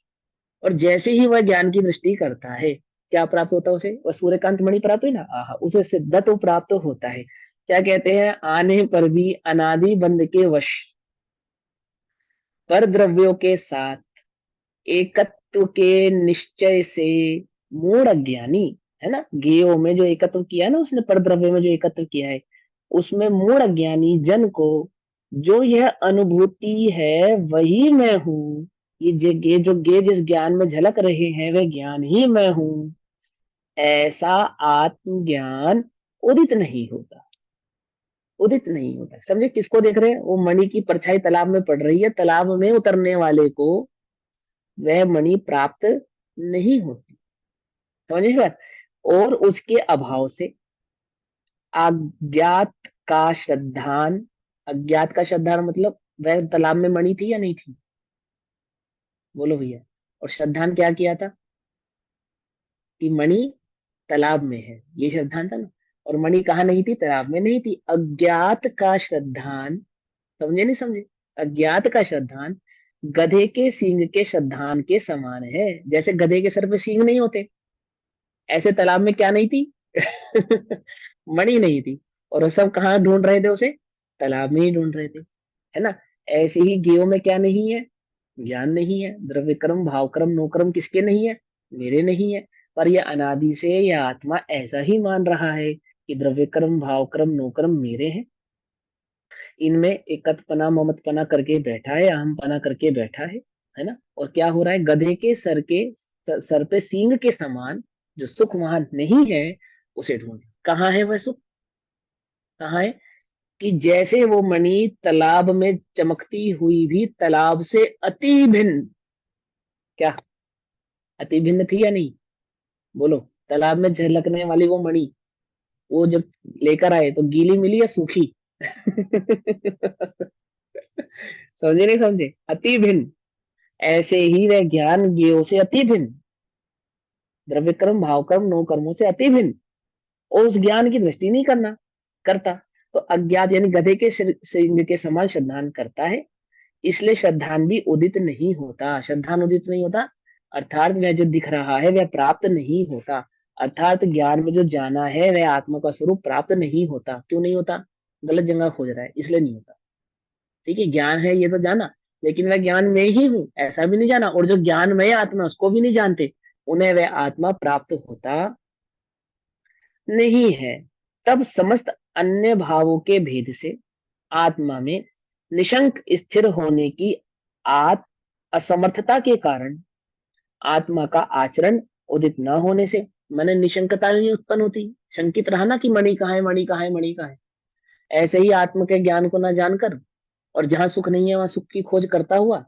और जैसे ही वह ज्ञान की दृष्टि करता है, क्या प्राप्त होता है उसे? वह सूर्यकांत मणि प्राप्त हुई ना, आहा, उसे सिद्धत्व प्राप्त होता है। क्या कहते हैं? आने पर भी अनादि बंध के वश, पर द्रव्यों के साथ एकत्व के निश्चय से मूढ़ अज्ञानी, है ना, गेयो में जो एकत्व किया है ना उसने, पर द्रव्य में जो एकत्व किया है, उसमें मूढ़ अज्ञानी जन को जो यह अनुभूति है वही मैं हूँ, ये जो गे जिस ज्ञान में झलक रहे हैं वह ज्ञान ही मैं हूँ, ऐसा आत्मज्ञान उदित नहीं होता। उदित नहीं होता, समझे? किसको देख रहे हैं? वो मणि की परछाई तालाब में पड़ रही है, तालाब में उतरने वाले को वह मणि प्राप्त नहीं होती। समझे बात? और उसके अभाव से अज्ञात का श्रद्धान, अज्ञात का श्रद्धान मतलब वह तालाब में मणि थी या नहीं थी? बोलो भैया। और श्रद्धान क्या किया था? कि मणि तालाब में है, ये श्रद्धान था ना। और मणि कहाँ नहीं थी? तालाब में नहीं थी। अज्ञात का श्रद्धान, समझे नहीं समझे? अज्ञात का श्रद्धान गधे के सींग के श्रद्धान के समान है। जैसे गधे के सर पे सींग नहीं होते, ऐसे तालाब में क्या नहीं थी? मणि नहीं थी। और वो सब कहाँ ढूंढ रहे थे उसे? तालाब में ही ढूंढ रहे थे, है ना। ऐसे ही गेयो में क्या नहीं है? ज्ञान नहीं है। द्रव्य कर्म भाव कर्म नो कर्म किसके नहीं है? मेरे नहीं है। पर यह अनादि से यह आत्मा ऐसा ही मान रहा है कि द्रव्य कर्म भाव कर्म नो कर्म मेरे हैं। इनमें एकतपना ममतपना करके बैठा है, अहमपना करके बैठा है ना। और क्या हो रहा है? गधे के सर पे सींग के समान जो सुख वहां नहीं है, उसे ढूंढ। कहाँ है वह सुख? कहाँ है? कि जैसे वो मणि तालाब में चमकती हुई भी तालाब से अति भिन्न, क्या अति भिन्न थी या नहीं? बोलो। तालाब में झलकने वाली वो मणि, वो जब लेकर आए तो गीली मिली या सूखी? समझे नहीं समझे? अति भिन्न। ऐसे ही वह ज्ञान ज्ञेय से अति भिन्न, द्रव्य कर्म भाव कर्म नो कर्मों से अति भिन्न, और उस ज्ञान की दृष्टि नहीं करता। तो अज्ञात यानी गधे के सिंह के समान श्रद्धान करता है, इसलिए श्रद्धान भी उदित नहीं होता। श्रद्धान उदित नहीं होता, अर्थात वह जो दिख रहा है वह प्राप्त नहीं होता। अर्थात ज्ञान में जो जाना है वह आत्मा का स्वरूप प्राप्त नहीं होता। क्यों नहीं होता? गलत जगह खोज रहा है, इसलिए नहीं होता। ठीक है, ज्ञान है ये तो जाना, लेकिन मैं ज्ञान में ही हूं ऐसा भी नहीं जाना। और जो ज्ञान में आत्मा उसको भी नहीं जानते, उन्हें वह आत्मा प्राप्त होता नहीं है। तब समस्त अन्य भावों के भेद से आत्मा में निशंक स्थिर होने की आत असमर्थता के कारण आत्मा का आचरण उदित न होने से, मैंने निशंकता नहीं उत्पन्न होती। शंकित रहा ना कि मणि कहाँ है, मणि कहाँ है, मणि कहाँ है। ऐसे ही आत्मा के ज्ञान को न जानकर और जहां सुख नहीं है वहां सुख की खोज करता हुआ,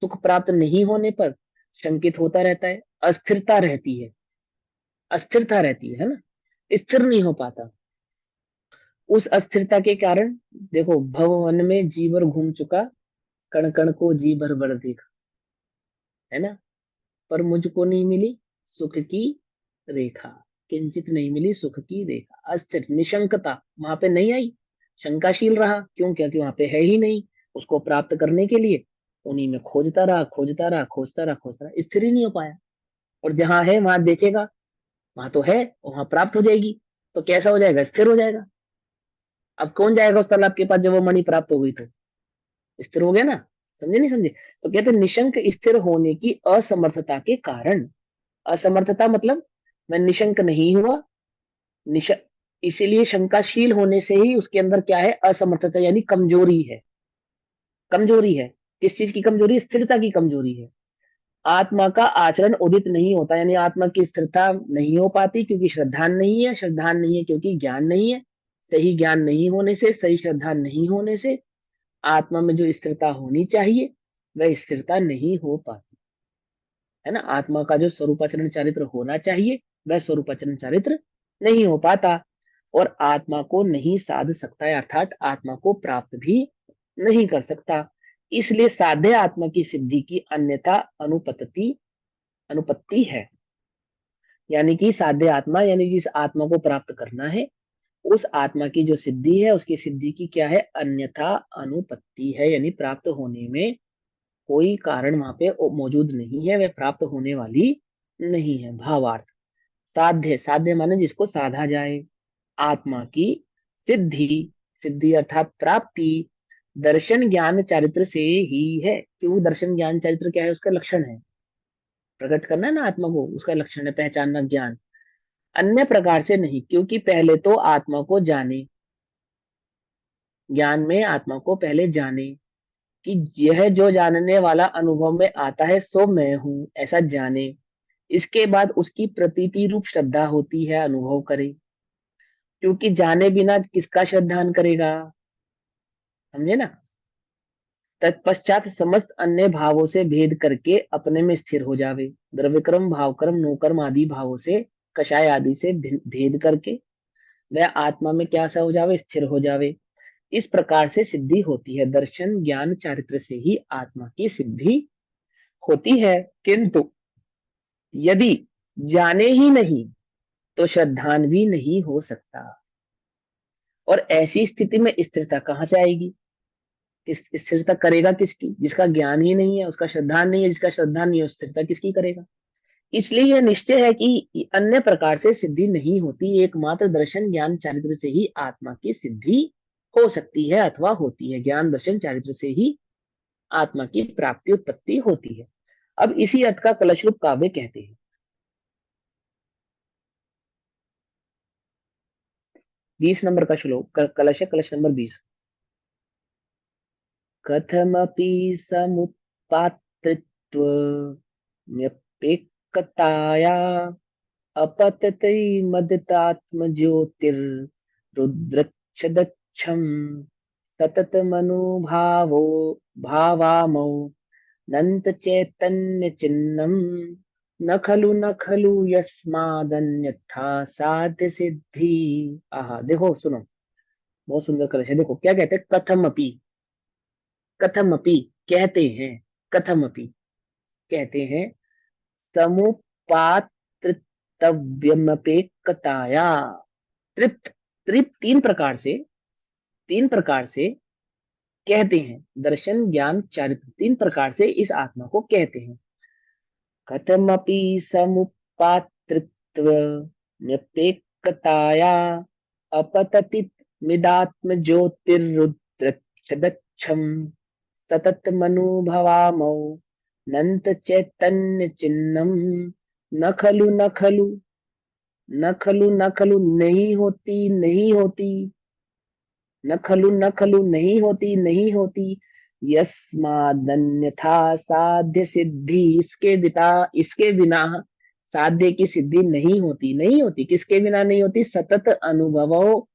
सुख प्राप्त नहीं होने पर शंकित होता रहता है, अस्थिरता रहती है। अस्थिरता रहती है ना, स्थिर नहीं हो पाता। उस अस्थिरता के कारण देखो, भवन में जी भर घूम चुका, कण कण को जी भर भर देखा, है ना। पर मुझको नहीं मिली सुख की रेखा, किंचित नहीं मिली सुख की रेखा। अस्थिर निशंकता वहां पे नहीं आई, शंकाशील रहा। क्यों? क्योंकि वहां पे है ही नहीं। उसको प्राप्त करने के लिए उन्हीं में खोजता रहा, खोजता रहा, खोजता रहा, खोजता रहा, स्थिर ही नहीं हो पाया। और जहां है वहां देखेगा, वहां तो है, वहां प्राप्त हो जाएगी, तो कैसा हो जाएगा? स्थिर हो जाएगा। अब कौन जाएगा उस तालाब के पास जब वो मणि प्राप्त हो गई तो? स्थिर हो गया ना। समझे नहीं समझे? तो कहते हैं निशंक स्थिर होने की असमर्थता के कारण। असमर्थता मतलब मैं निशंक नहीं हुआ, निश इसीलिए शंकाशील होने से ही उसके अंदर क्या है? असमर्थता यानी कमजोरी है। कमजोरी है। किस चीज की कमजोरी? स्थिरता की कमजोरी है। आत्मा का आचरण उदित नहीं होता, यानी आत्मा की स्थिरता नहीं हो पाती, क्योंकि श्रद्धान नहीं है। श्रद्धान नहीं है क्योंकि ज्ञान नहीं है। सही ज्ञान नहीं होने से, सही श्रद्धा नहीं होने से आत्मा में जो स्थिरता होनी चाहिए वह स्थिरता नहीं हो पाती, है ना। आत्मा का जो स्वरूपाचरण चारित्र होना चाहिए वह स्वरूपाचरण चारित्र नहीं हो पाता, और आत्मा को नहीं साध सकता है, अर्थात आत्मा को प्राप्त भी नहीं कर सकता। इसलिए साध्य आत्मा की सिद्धि की अन्यथा अनुपतति अनुपत्ति है, यानी कि साध्य आत्मा, यानी जिस आत्मा को प्राप्त करना है उस आत्मा की जो सिद्धि है, उसकी सिद्धि की क्या है, अन्यथा अनुपत्ति है, यानी प्राप्त होने में कोई कारण वहां पे मौजूद नहीं है, वह प्राप्त होने वाली नहीं है। भावार्थ, साध्य, साध्य माने जिसको साधा जाए, आत्मा की सिद्धि, सिद्धि अर्थात प्राप्ति दर्शन ज्ञान चारित्र से ही है। क्यों, दर्शन ज्ञान चारित्र क्या है, उसका लक्षण है, प्रकट करना है ना आत्मा को, उसका लक्षण है पहचानना ज्ञान, अन्य प्रकार से नहीं। क्योंकि पहले तो आत्मा को जाने, ज्ञान में आत्मा को पहले जाने कि यह जो जानने वाला अनुभव में आता है सो मैं हूं, ऐसा जाने। इसके बाद उसकी प्रतीति रूप श्रद्धा होती है, अनुभव करे। क्योंकि जाने बिना किसका श्रद्धान करेगा, समझे ना। तत्पश्चात समस्त अन्य भावों से भेद करके अपने में स्थिर हो जावे, द्रव्यक्रम भावक्रम नोकर्म आदि भावों से, कषाय आदि से भेद करके वह आत्मा में क्या सा हो जावे, स्थिर हो जावे। इस प्रकार से सिद्धि होती है, दर्शन ज्ञान चारित्र से ही आत्मा की सिद्धि होती है। किंतु यदि जाने ही नहीं तो श्रद्धान भी नहीं हो सकता। और ऐसी स्थिति में स्थिरता कहाँ से आएगी, इस स्थिरता करेगा किसकी, जिसका ज्ञान ही नहीं है, उसका श्रद्धान नहीं है, जिसका श्रद्धान नहीं है स्थिरता किसकी करेगा। इसलिए यह निश्चय है कि अन्य प्रकार से सिद्धि नहीं होती, एकमात्र दर्शन ज्ञान चारित्र से ही आत्मा की सिद्धि हो सकती है अथवा होती है। ज्ञान दर्शन चारित्र से ही आत्मा की प्राप्ति उत्पत्ति होती है। अब इसी अर्थ का कलश रूप काव्य कहते हैं। 20 नंबर का श्लोक, कलश है, कलश नंबर 20। कथमपि समुपात्तत्वम्यपेक्कताया अपतते मदतात्मज्योतिर्रुद्रच्छदच्छम् सततमनुभावो भावामौ नन्त चैतन्य चिन्नम न खलु यस्मादन्यथा साध्य सिद्धि। आहा, देखो सुनो, बहुत सुंदर कलश है। देखो क्या कहते हैं, कथमपि, कथमपि कहते हैं, कथमपि कहते हैं, समुपात्तव्यमपेक्षताया, तृप्त, तृप्त तीन प्रकार से कहते हैं, दर्शन ज्ञान चारित्र तीन प्रकार से इस आत्मा को कहते हैं। कथमपि समुपात्तत्व निरपेक्षताया अपततित मिदात्म ज्योतिरुद्रच्छदच्छम सतत मनुभवामौ नंत चैतन्य चिन्नम न खलु नहीं होती, नहीं होती, नहीं होती, नहीं होती, यस्मादन्यथा साध्य सिद्धि, इसके बिना साध्य की सिद्धि नहीं होती, नहीं होती, किसके बिना नहीं होती, सतत अनुभवो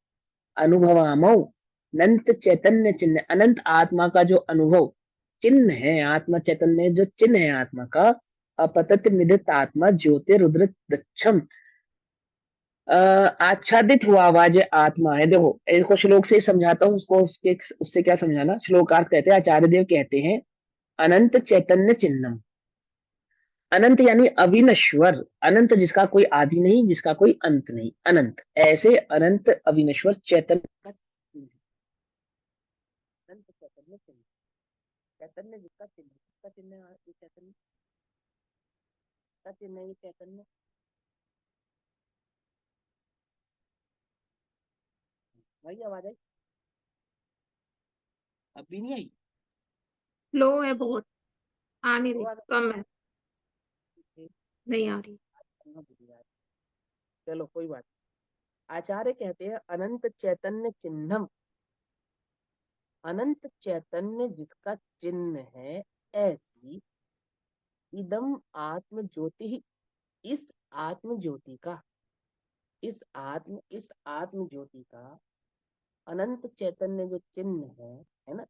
अनुभवामो अनंत चैतन्य चिन्ह, अनंत आत्मा का जो अनुभव चिन्ह है, आत्मा चैतन्य जो चिन्ह है आत्मा का, अपतत मिदत आत्मा ज्योतिरुद्र दक्षम, आच्छादित हुआ हुआ जो आत्मा है। देखो इसको श्लोक से ही समझाता हूँ, उसको उसके उससे क्या समझाना। श्लोकार्थ कहते हैं, आचार्य देव कहते हैं, अनंत चैतन्य चिन्हम, अनंत यानी अविनश्वर, अनंत जिसका कोई आदि नहीं, जिसका कोई अंत नहीं, अनंत, ऐसे अनंत अविनश्वर चैतन्य का चिन्ह, अनंत चैतन्य चिन्ह, चैतन्य जिसका चिन्ह, किसका चिन्ह है ये चैतन्य, का चिन्ह है ये चैतन्य। वही आवाज आई, अब भी नहीं आई, लो है बहुत, आ नहीं तो रही, आ कम है, गई। नहीं आ रही। चलो कोई बात। आचार्य कहते हैं, अनंत चैतन्य चिन्हम, अनंत चैतन्य जिसका चिन्ह है, ऐसी इदम आत्म ज्योति ही, इस आत्म ज्योति का, इस आत्म ज्योति का अनंत चैतन्य जो चिन्ह है ना,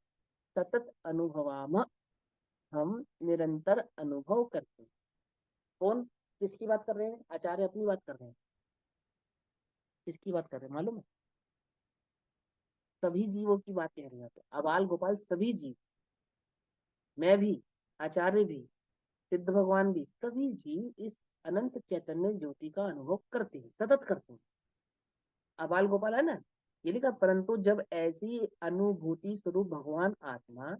सतत अनुभवाम, हम निरंतर अनुभव करते हैं। कौन, किसकी बात कर रहे हैं, आचार्य अपनी बात कर रहे हैं, किसकी बात कर रहे हैं मालूम है, सभी जीवों की बात कह रहे हैं। तो अबाल गोपाल सभी जीव, मैं भी, आचार्य भी, सिद्ध भगवान भी, सभी जीव इस अनंत चैतन्य ज्योति का अनुभव करते हैं, सतत करते हैं। आबाल गोपाल है ना, ये लिखा, परंतु जब ऐसी अनुभूति स्वरूप भगवान आत्मा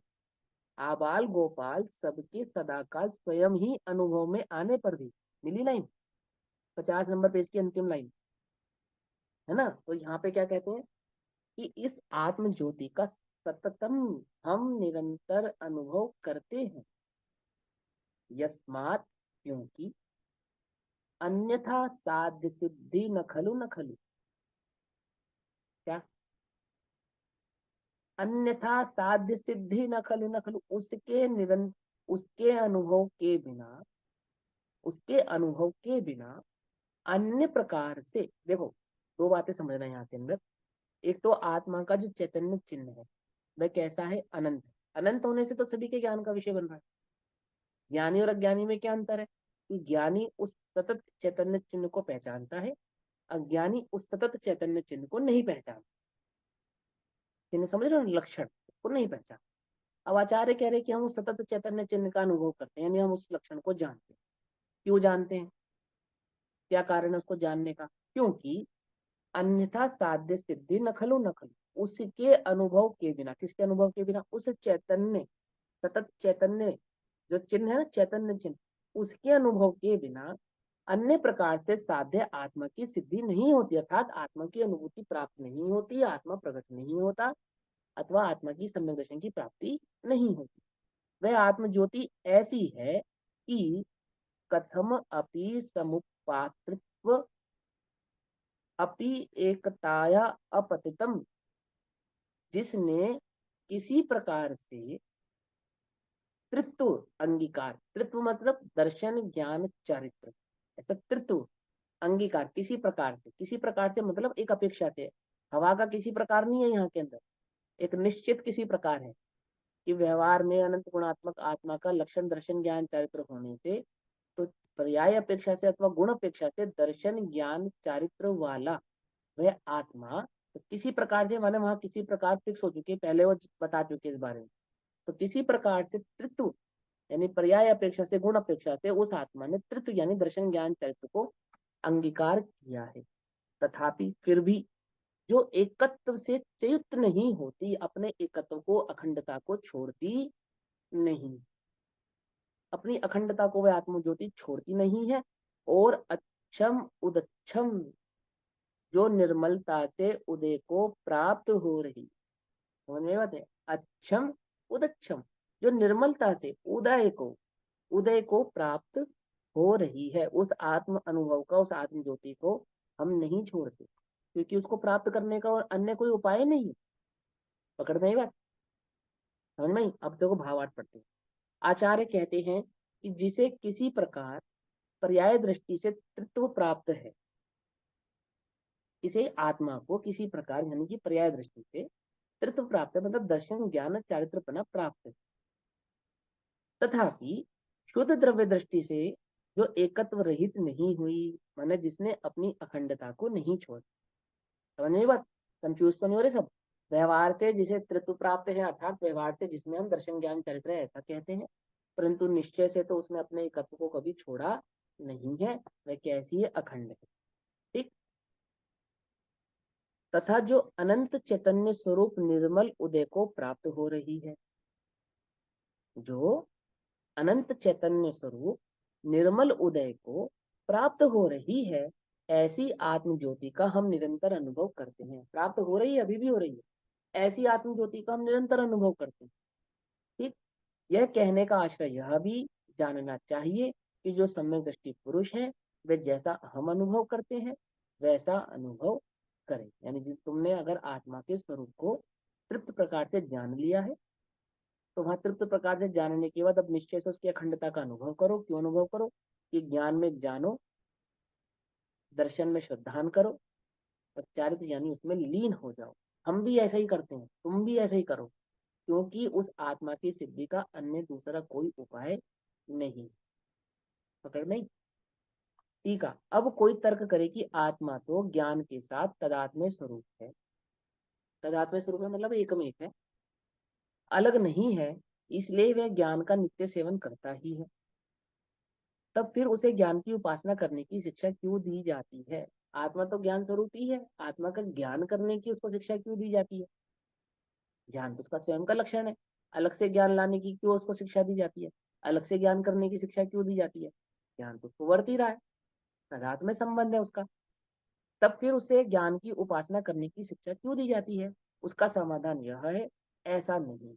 आबाल गोपाल सबके सदाकाल स्वयं ही अनुभव में आने पर भी, मिली लाइन 50 नंबर पेज की अंतिम लाइन, है ना। तो यहाँ पे क्या कहते हैं कि इस आत्म ज्योति का सततम हम निरंतर अनुभव करते हैं। यस्मात्, क्योंकि अन्यथा साध्य सिद्धि न खलु न खलु, क्या, अन्यथा साध्य सिद्धि न खलु न खलु, उसके अनुभव के बिना, उसके अनुभव के बिना अन्य प्रकार से, देखो दो बातें समझना है यहाँ के अंदर। एक तो आत्मा का जो चैतन्य चिन्ह है वह कैसा है, अनंत है। अनंत होने से तो सभी के ज्ञान का विषय बन रहा है। ज्ञानी और अज्ञानी में क्या अंतर है कि ज्ञानी उस सतत चैतन्य चिन्ह को पहचानता है, अज्ञानी उस सतत चैतन्य चिन्ह को नहीं पहचानता। चिन्ह समझ रहे हो, लक्षण को नहीं पहचान। अब आचार्य कह रहे हैं कि हम उस सतत चैतन्य चिन्ह का अनुभव करते हैं, यानी हम उस लक्षण को जानते हैं। क्यों जानते हैं, क्या कारण है उसको जानने का, क्योंकि अन्यथा साध्य सिद्धि न खलु न खलु, उसके अनुभव के बिना, किसके अनुभव के बिना, उस चैतन्य, सतत चैतन्य जो चिन्ह है ना, चैतन्य चिन्ह, उसके अनुभव के बिना अन्य प्रकार से साध्य आत्मा की सिद्धि नहीं होती, अर्थात आत्मा की अनुभूति प्राप्त नहीं होती, आत्मा प्रकट नहीं होता, अथवा आत्मा की सम्यक दर्शन की प्राप्ति नहीं होती। वह आत्म ज्योति ऐसी है कि कथम अपि समुपात्रित्व अपि एकताया अपतितम, जिसने किसी प्रकार से तृत्व अंगीकार, तृत्व मतलब दर्शन ज्ञान चारित्र, ऐसा तृत्व अंगीकार, किसी प्रकार से मतलब एक अपेक्षा से, हवा का किसी प्रकार नहीं है यहाँ के अंदर, एक निश्चित किसी प्रकार है कि व्यवहार में अनंत गुणात्मक आत्मा का लक्षण दर्शन ज्ञान चारित्र होने से, तो पर्याय अपेक्षा से अथवा गुण अपेक्षा से दर्शन ज्ञान चारित्र वाला वह आत्मा, तो किसी प्रकार से, माने वहां किसी प्रकार फिक्स हो चुकी है, पहले वो बता चुके इस बारे में। तो किसी प्रकार से तृत्व यानी पर्याय अपेक्षा से, गुण अपेक्षा से उस आत्मा ने तृत्व यानी दर्शन ज्ञान चरित्र को अंगीकार किया है। तथापि फिर भी जो एकत्व से च्युत नहीं होती, अपने एकत्व को, अखंडता को छोड़ती नहीं, अपनी अखंडता को वह आत्मज्योति छोड़ती नहीं है, और अच्छम उदच्छम जो निर्मलता से उदय को प्राप्त हो रही, समझ में बात है, अच्छम उदच्छम जो निर्मलता से उदय को प्राप्त हो रही है, उस आत्म अनुभव का, उस आत्म ज्योति को हम नहीं छोड़ते, क्योंकि उसको प्राप्त करने का और अन्य कोई उपाय नहीं है। पकड़ में आई बात, समझ में आई? अब देखो भावार्थ पढ़ते हैं। आचार्य कहते हैं कि जिसे किसी प्रकार पर्याय दृष्टि से तृत्व प्राप्त है, इसे आत्मा को किसी प्रकार यानी कि पर्याय दृष्टि से तृत्व प्राप्त है, मतलब दर्शन ज्ञान चारित्रपना प्राप्त है। तथापि शुद्ध द्रव्य दृष्टि से जो एकत्व रहित नहीं हुई, माने जिसने अपनी अखंडता को नहीं छोड़ा, समझ नहीं बात, कंफ्यूज तो नहीं हो रहे सब। व्यवहार से जिसे तृत्व प्राप्त है, अर्थात व्यवहार से जिसमें हम दर्शन ज्ञान चरित्र है ऐसा कहते हैं, परंतु निश्चय से तो उसने अपने एकत्व को कभी छोड़ा नहीं है, वह कैसी है, अखंड है। ठीक, तथा जो अनंत चैतन्य स्वरूप निर्मल उदय को प्राप्त हो रही है, जो अनंत चैतन्य स्वरूप निर्मल उदय को प्राप्त हो रही है, ऐसी आत्म ज्योति का हम निरंतर अनुभव करते हैं। प्राप्त हो रही है, अभी भी हो रही है, ऐसी आत्म ज्योति का हम निरंतर अनुभव करते हैं। ठीक, यह कहने का आश्रय यह भी जानना चाहिए कि जो सम्यक दृष्टि पुरुष है वे जैसा हम अनुभव करते हैं वैसा अनुभव करें, यानी तुमने अगर आत्मा के स्वरूप को तृप्त प्रकार से जान लिया है, तो वहां तृप्त प्रकार से जानने के बाद अब निश्चय से उसकी अखंडता का अनुभव करो। क्यों अनुभव करो, कि ज्ञान में जानो, दर्शन में श्रद्धान करो, और चारित्र यानी उसमें लीन हो जाओ। हम भी ऐसा ही करते हैं, तुम भी ऐसा ही करो, क्योंकि उस आत्मा की सिद्धि का अन्य दूसरा कोई उपाय नहीं। पकड़ नहीं? ठीक है, अब कोई तर्क करे कि आत्मा तो ज्ञान के साथ तदात्म्य स्वरूप है, तदात्म्य स्वरूप है मतलब एक में एक है, अलग नहीं है, इसलिए वह ज्ञान का नित्य सेवन करता ही है। तब फिर उसे ज्ञान की उपासना करने की शिक्षा क्यों दी जाती है? आत्मा तो ज्ञान स्वरूप ही है, आत्मा का ज्ञान करने की उसको शिक्षा क्यों दी जाती है? ज्ञान तो उसका स्वयं का लक्षण है, अलग से ज्ञान लाने की क्यों उसको शिक्षा दी जाती है? अलग से ज्ञान करने की शिक्षा क्यों दी जाती है? ज्ञान तो उसको वर्त ही रहा है, तादाद में संबंध है उसका। तब फिर उसे ज्ञान की उपासना करने की शिक्षा क्यों दी जाती है? उसका समाधान यह है, ऐसा नहीं।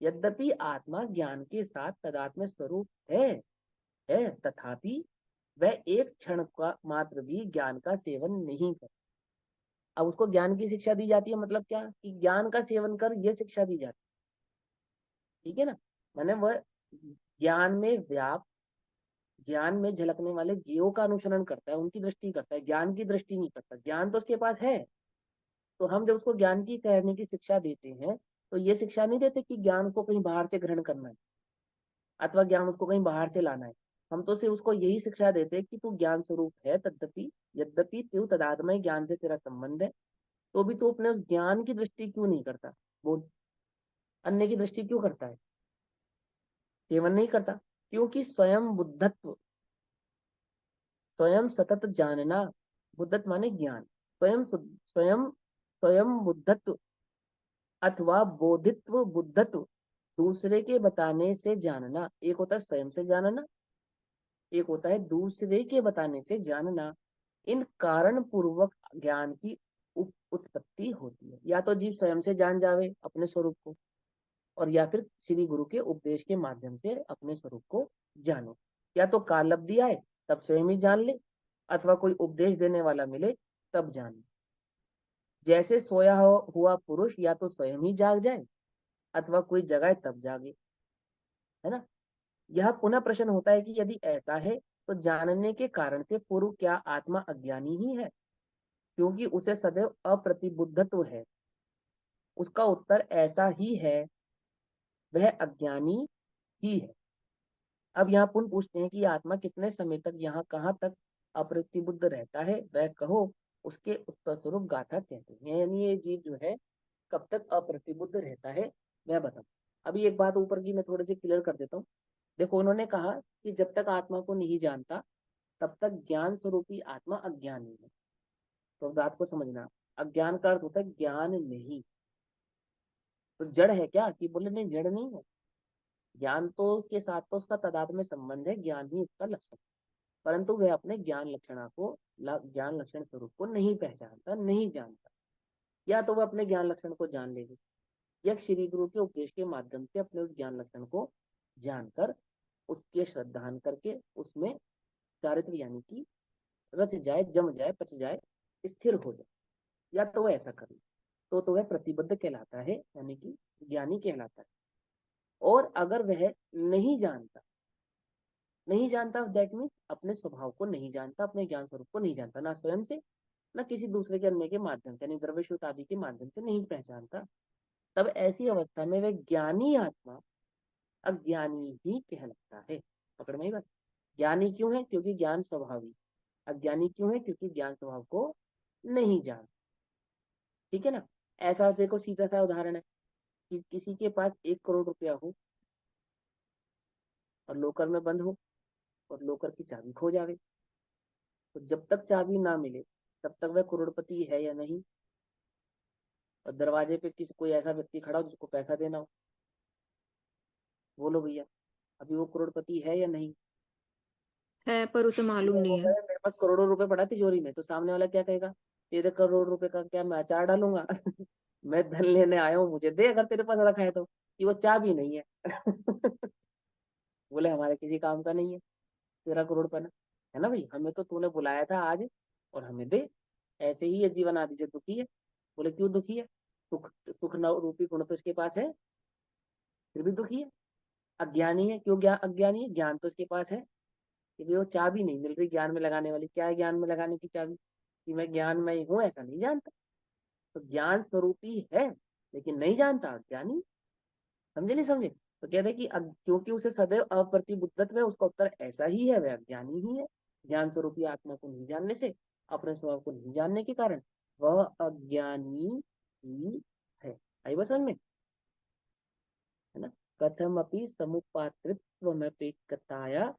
यद्यपि आत्मा ज्ञान के साथ तदात्म्य स्वरूप है तथापि वह एक क्षण का मात्र भी ज्ञान का सेवन नहीं कर। अब उसको ज्ञान की शिक्षा दी जाती है, मतलब क्या कि ज्ञान का सेवन कर, यह शिक्षा दी जाती है, ठीक है ना। मैंने वह ज्ञान में व्याप, ज्ञान में झलकने वाले जीवों का अनुसरण करता है, उनकी दृष्टि करता है, ज्ञान की दृष्टि नहीं करता। ज्ञान तो उसके पास है, तो हम जब उसको ज्ञान की कहने की शिक्षा देते हैं, तो ये शिक्षा नहीं देते कि ज्ञान को कहीं बाहर से ग्रहण करना है अथवा ज्ञान उसको कहीं बाहर से लाना है। हम तो सिर्फ उसको यही शिक्षा देते हैं कि तू ज्ञान स्वरूप है, तद्यपि यद्यपि तू तदात्मय ज्ञान से तेरा संबंध है, तो भी तू अपने उस ज्ञान की दृष्टि क्यों नहीं करता? वो अन्य की दृष्टि क्यों करता है, सेवन नहीं करता? क्योंकि स्वयं बुद्धत्व, स्वयं सतत जानना, बुद्धत्व माने ज्ञान, स्वयं स्वयं बुद्धत्व अथवा बोधित्व, बुद्धत्व दूसरे के बताने से जानना। एक होता है स्वयं से जानना, एक होता है दूसरे के बताने से जानना। इन कारण पूर्वक ज्ञान की उत्पत्ति होती है। या तो जीव स्वयं से जान जावे अपने स्वरूप को, और या फिर श्री गुरु के उपदेश के माध्यम से अपने स्वरूप को जाने। या तो कालब्धि आए तब स्वयं ही जान ले, अथवा कोई उपदेश देने वाला मिले तब जाने। जैसे सोया हुआ पुरुष या तो स्वयं ही जाग जाए अथवा कोई जगाए तब जागे, है ना। यह पुनः प्रश्न होता है कि यदि ऐसा है तो जानने के कारण से पूर्व क्या आत्मा अज्ञानी ही है, क्योंकि उसे सदैव अप्रतिबुद्धत्व है? उसका उत्तर ऐसा ही है, वह अज्ञानी ही है। अब यहाँ पुनः पूछते हैं कि आत्मा कितने समय तक यहाँ कहाँ तक अप्रतिबुद्ध रहता है, वह कहो। उसके उत्तर स्वरूप गाथा कहते हैं, यानी ये जीव जो है कब तक अप्रतिबुद्ध रहता है, मैं बताऊं। अभी एक बात ऊपर की मैं थोड़ी सी क्लियर कर देता हूँ। देखो, उन्होंने कहा कि जब तक आत्मा को नहीं जानता तब तक ज्ञान स्वरूपी आत्मा अज्ञानी है। तो बात को समझना, अज्ञान का अर्थ होता है ज्ञान नहीं। तो जड़ है क्या, कि बोले नहीं जड़ नहीं है। ज्ञान तो के साथ तो उसका तदाद में संबंध है, ज्ञान ही उसका लक्षण है। परंतु वह अपने ज्ञान लक्षणा को, ज्ञान लक्षण स्वरूप को नहीं पहचानता, नहीं जानता। या तो वह अपने ज्ञान लक्षण को जान लेगी, या श्री गुरु के उपदेश के माध्यम से अपने उस ज्ञान लक्षण को जानकर उसके श्रद्धान करके उसमें चारित्र यानी कि रच जाए, जम जाए, पच जाए, स्थिर हो जाए। या तो वह ऐसा करे, तो वह प्रतिबद्ध कहलाता है, यानी कि ज्ञानी कहलाता है। और अगर वह नहीं जानता, नहीं जानता दैट मीन्स अपने स्वभाव को नहीं जानता, अपने ज्ञान स्वरूप को नहीं जानता, ना स्वयं से ना किसी दूसरे के अन्य के माध्यम से, यानी द्रव्य आदि के माध्यम से नहीं पहचानता, तब ऐसी अवस्था में वह ज्ञानी आत्मा अज्ञानी ही कहलाता है। पकड़ में ही बात। ज्ञानी क्यों है? क्योंकि ज्ञान स्वभावी। अज्ञानी क्यों है? क्योंकि ज्ञान स्वभाव को नहीं जान। ठीक है ना। ऐसा देखो, सीधा सा उदाहरण है कि किसी के पास 1 करोड़ रुपया हो और लोकर में बंद हो, और लोकर की चाबी खो जावे, तो जब तक चाबी ना मिले तब तक वह करोड़पति है या नहीं? और दरवाजे पे किसी कोई ऐसा व्यक्ति खड़ा हो जिसको पैसा देना हो, बोलो भैया, अभी वो करोड़पति है या नहीं? है पर उसे कि मालूम वो नहीं है। कहे मेरे पास करोड़ों रुपए पड़ा तिजोरी में, तो सामने वाला क्या कहेगा? तेरे करोड़ रुपए का क्या मैं अचार डालूंगा? मैं धन लेने आया हूँ, मुझे दे, अगर तेरे पास रखा है तो। कि वो चाबी नहीं है। बोले हमारे किसी काम का नहीं है तेरा करोड़पना, है ना भाई, हमें तो तूने बुलाया था आज और हमें दे। ऐसे ही ये जीवन आदि से दुखी है। बोले क्यों दुखी है? सुख, सुख न रूपी गुण तो इसके पास है, फिर भी दुखी है। अज्ञानी है, क्यों ज्ञान अज्ञानी है? ज्ञान तो इसके पास है, कि वो चाबी नहीं मिल रही ज्ञान में लगाने वाली। क्या है ज्ञान में लगाने की चाबी? कि मैं ज्ञान में ही हूँ ऐसा नहीं जानता। तो ज्ञान स्वरूपी है लेकिन नहीं जानता, अज्ञानी। समझे नहीं समझे? तो कहते हैं कि क्योंकि उसे सदैव अप्रतिबुद्धत्व है, उसका उत्तर ऐसा ही है, वह अज्ञानी ही है। ज्ञान स्वरूपी आत्मा को नहीं जानने से, अपने स्वभाव को नहीं जानने के कारण वह अज्ञानी ही है। आई बस समझ में, है ना। कथम अपनी समुपात्रित्वमपेक्षताया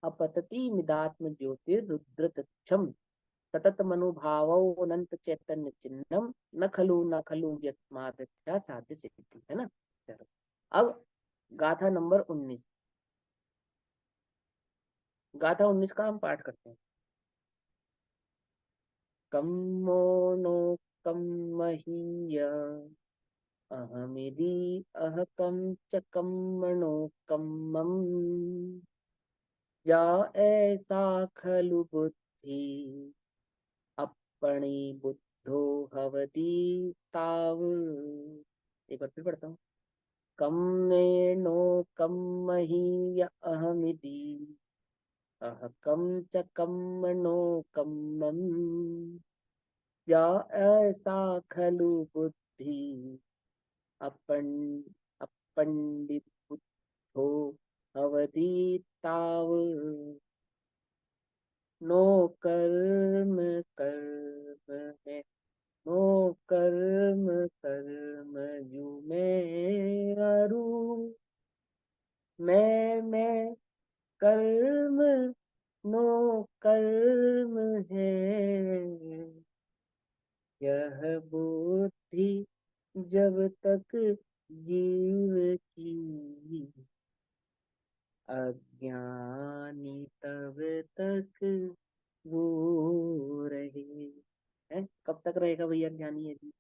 अपतति मिदात्म ज्योतिरुद्र तच्छम सतत मनुभावो अनंत चैतन्य चिन्हम न खलु यस्माद्या साध्य सिद्धि, है ना। चलो अब गाथा नंबर 19, गाथा 19 का हम पाठ करते हैं। कम मोनो कम महीय अहमिति अहकम च कम मनो कम मम या ऐसा खलु बुद्धि अपनी बुद्धो भवति ताव। एक बार फिर पढ़ता हूँ। कम नेनो कम महीय अहमिति अहकम च कम मनो कम मम या ऐसा खलु बुद्धि अपन अपंडित बुद्धो भवति ताव। नो कर्म कर्म है, नो कर्म कर्म यू मैं अरु मैं कर्म नो कर्म है। यह बुद्धि जब तक जीव की अज्ञानी तब तक वो रहे। है कब तक रहेगा भैया ज्ञानी, है जी,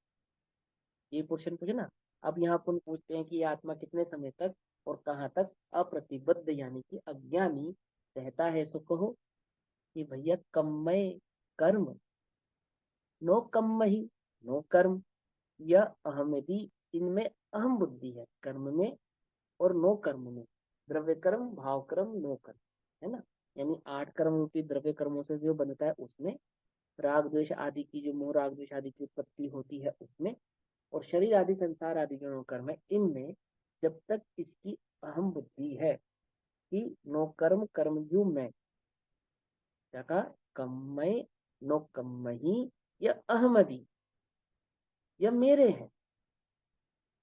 ये क्वेश्चन पूछे ना। अब यहाँ अपन पूछते हैं कि ये आत्मा कितने समय तक और कहाँ तक अप्रतिबद्ध यानी कि अज्ञानी रहता है, सो कहो कि भैया कम्मय कर्म नो कम्म ही नो कर्म, यह अहमति, इनमें अहम बुद्धि है कर्म में और नो कर्म में, द्रव्य कर्म भाव कर्म नो कर्म, है ना। यानी 8 कर्म रूपी द्रव्य कर्मों से जो बनता है उसमें, राग द्वेष आदि की जो मोह राग द्वेष आदि की उत्पत्ति होती है उसमें, और शरीर आदि संसार आदि जो नो कर्म है इनमें, जब तक इसकी अहम बुद्धि है कि नो कर्म कर्मजू मैं, क्या कहा, कम्मय नो कम्म ही, यह अहमदी, यह मेरे हैं।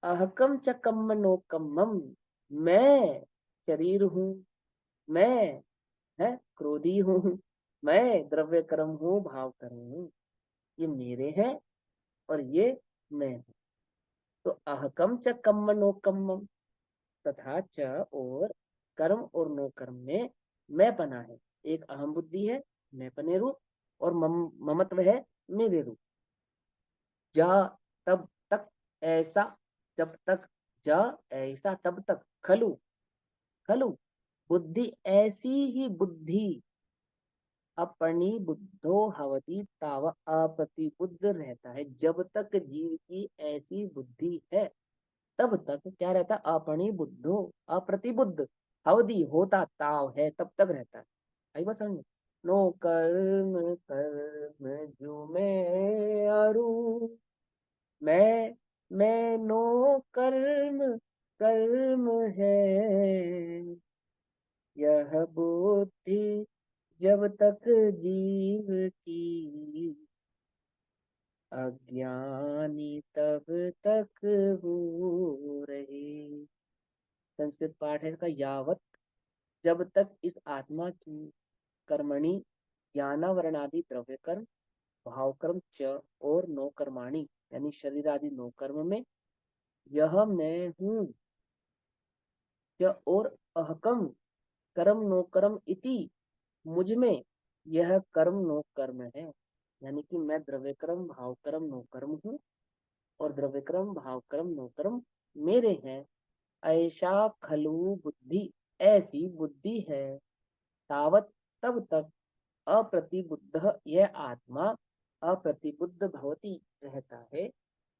अहकम च कम्म नो कम्मम, मैं शरीर हूँ, मैं है क्रोधी हूँ, मैं द्रव्य कर्म हूँ भाव कर्म हूँ, ये मेरे हैं और ये मैं हूँ। तो अहकम च कम्म नो कम्मम, तथा च और कर्म और नो कर्म में मैं पना है, एक अहम बुद्धि है मैं पने रूप, और ममत्व है मेरे रूप। जा तब तक ऐसा, जब तक, जा ऐसा तब तक, खलु खलु बुद्धि ऐसी ही बुद्धि, अपनी बुद्धो हवती ताव अप्रतिबुद्ध रहता है, जब तक जीव की ऐसी बुद्धि है तब तक क्या रहता, अपनी बुद्धो अप्रतिबुद्ध हवदी होता ताव है तब तक रहता है। आई बस समझ। नो कर्म कर्म जो मैं अरु, मैं नो कर्म कर्म है। यह बुद्धि जब तक जीव की अज्ञानी तब तक वो रहे। संस्कृत पाठ है इसका। यावत, जब तक इस आत्मा की कर्मणि ज्ञानावरणादि द्रव्य कर्म भाव कर्म च और नो कर्माणी यानी शरीर आदि नो कर्म में, यह मैं हूँ च और अहकम कर्म नो कर्म इति, मुझ में यह कर्म नो कर्म है, यानी कि मैं द्रव्य कर्म भाव कर्म नो कर्म हूँ और द्रव्य कर्म भाव कर्म नो कर्म मेरे हैं। ऐसा खलु बुद्धि, ऐसी बुद्धि है, तावत तब तक, अप्रतिबुद्ध यह आत्मा अप्रतिबुद्ध भवती रहता है,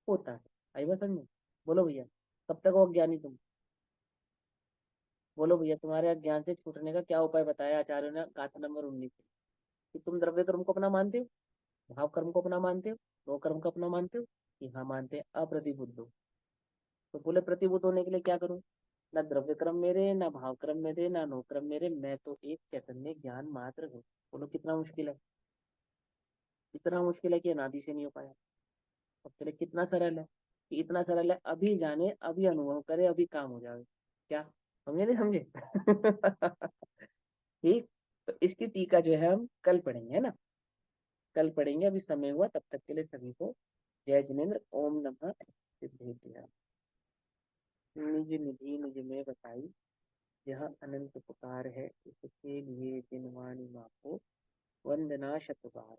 होता है। आई बात समझ में? बोलो भैया, कब तक हो अज्ञानी तुम? बोलो भैया, तुम्हारे अज्ञान से छूटने का क्या उपाय बताया आचार्यों ने गाथा नंबर 19 कि तुम द्रव्य कर्म को अपना मानते हो, भाव कर्म को अपना मानते हो, नो कर्म को अपना मानते हो, कि हाँ मानते हैं, अप्रतिबुद्ध हो। तो बोले प्रतिबुद्ध होने के लिए क्या करूं? ना द्रव्य कर्म मेरे, ना भाव कर्म मेरे, ना नो कर्म मेरे, मैं तो एक चैतन्य ज्ञान मात्र हूँ। बोलो कितना मुश्किल है, इतना मुश्किल है कि अनादि से नहीं हो पाया। अब चले कितना सरल है, कि इतना सरल है अभी जाने अभी अनुभव करे अभी काम हो जाए। क्या समझे नहीं समझे? ठीक। तो इसकी टीका जो है हम कल पढ़ेंगे, है ना, कल पढ़ेंगे। अभी समय हुआ, तब तक के लिए सभी को जय जिनेन्द्र। ओम नमः सिद्धेभ्यः। निज निधि निज में बताई, यह अनंत पुकार है, इसके लिए जिनवाणी माँ को वंदना शत बार।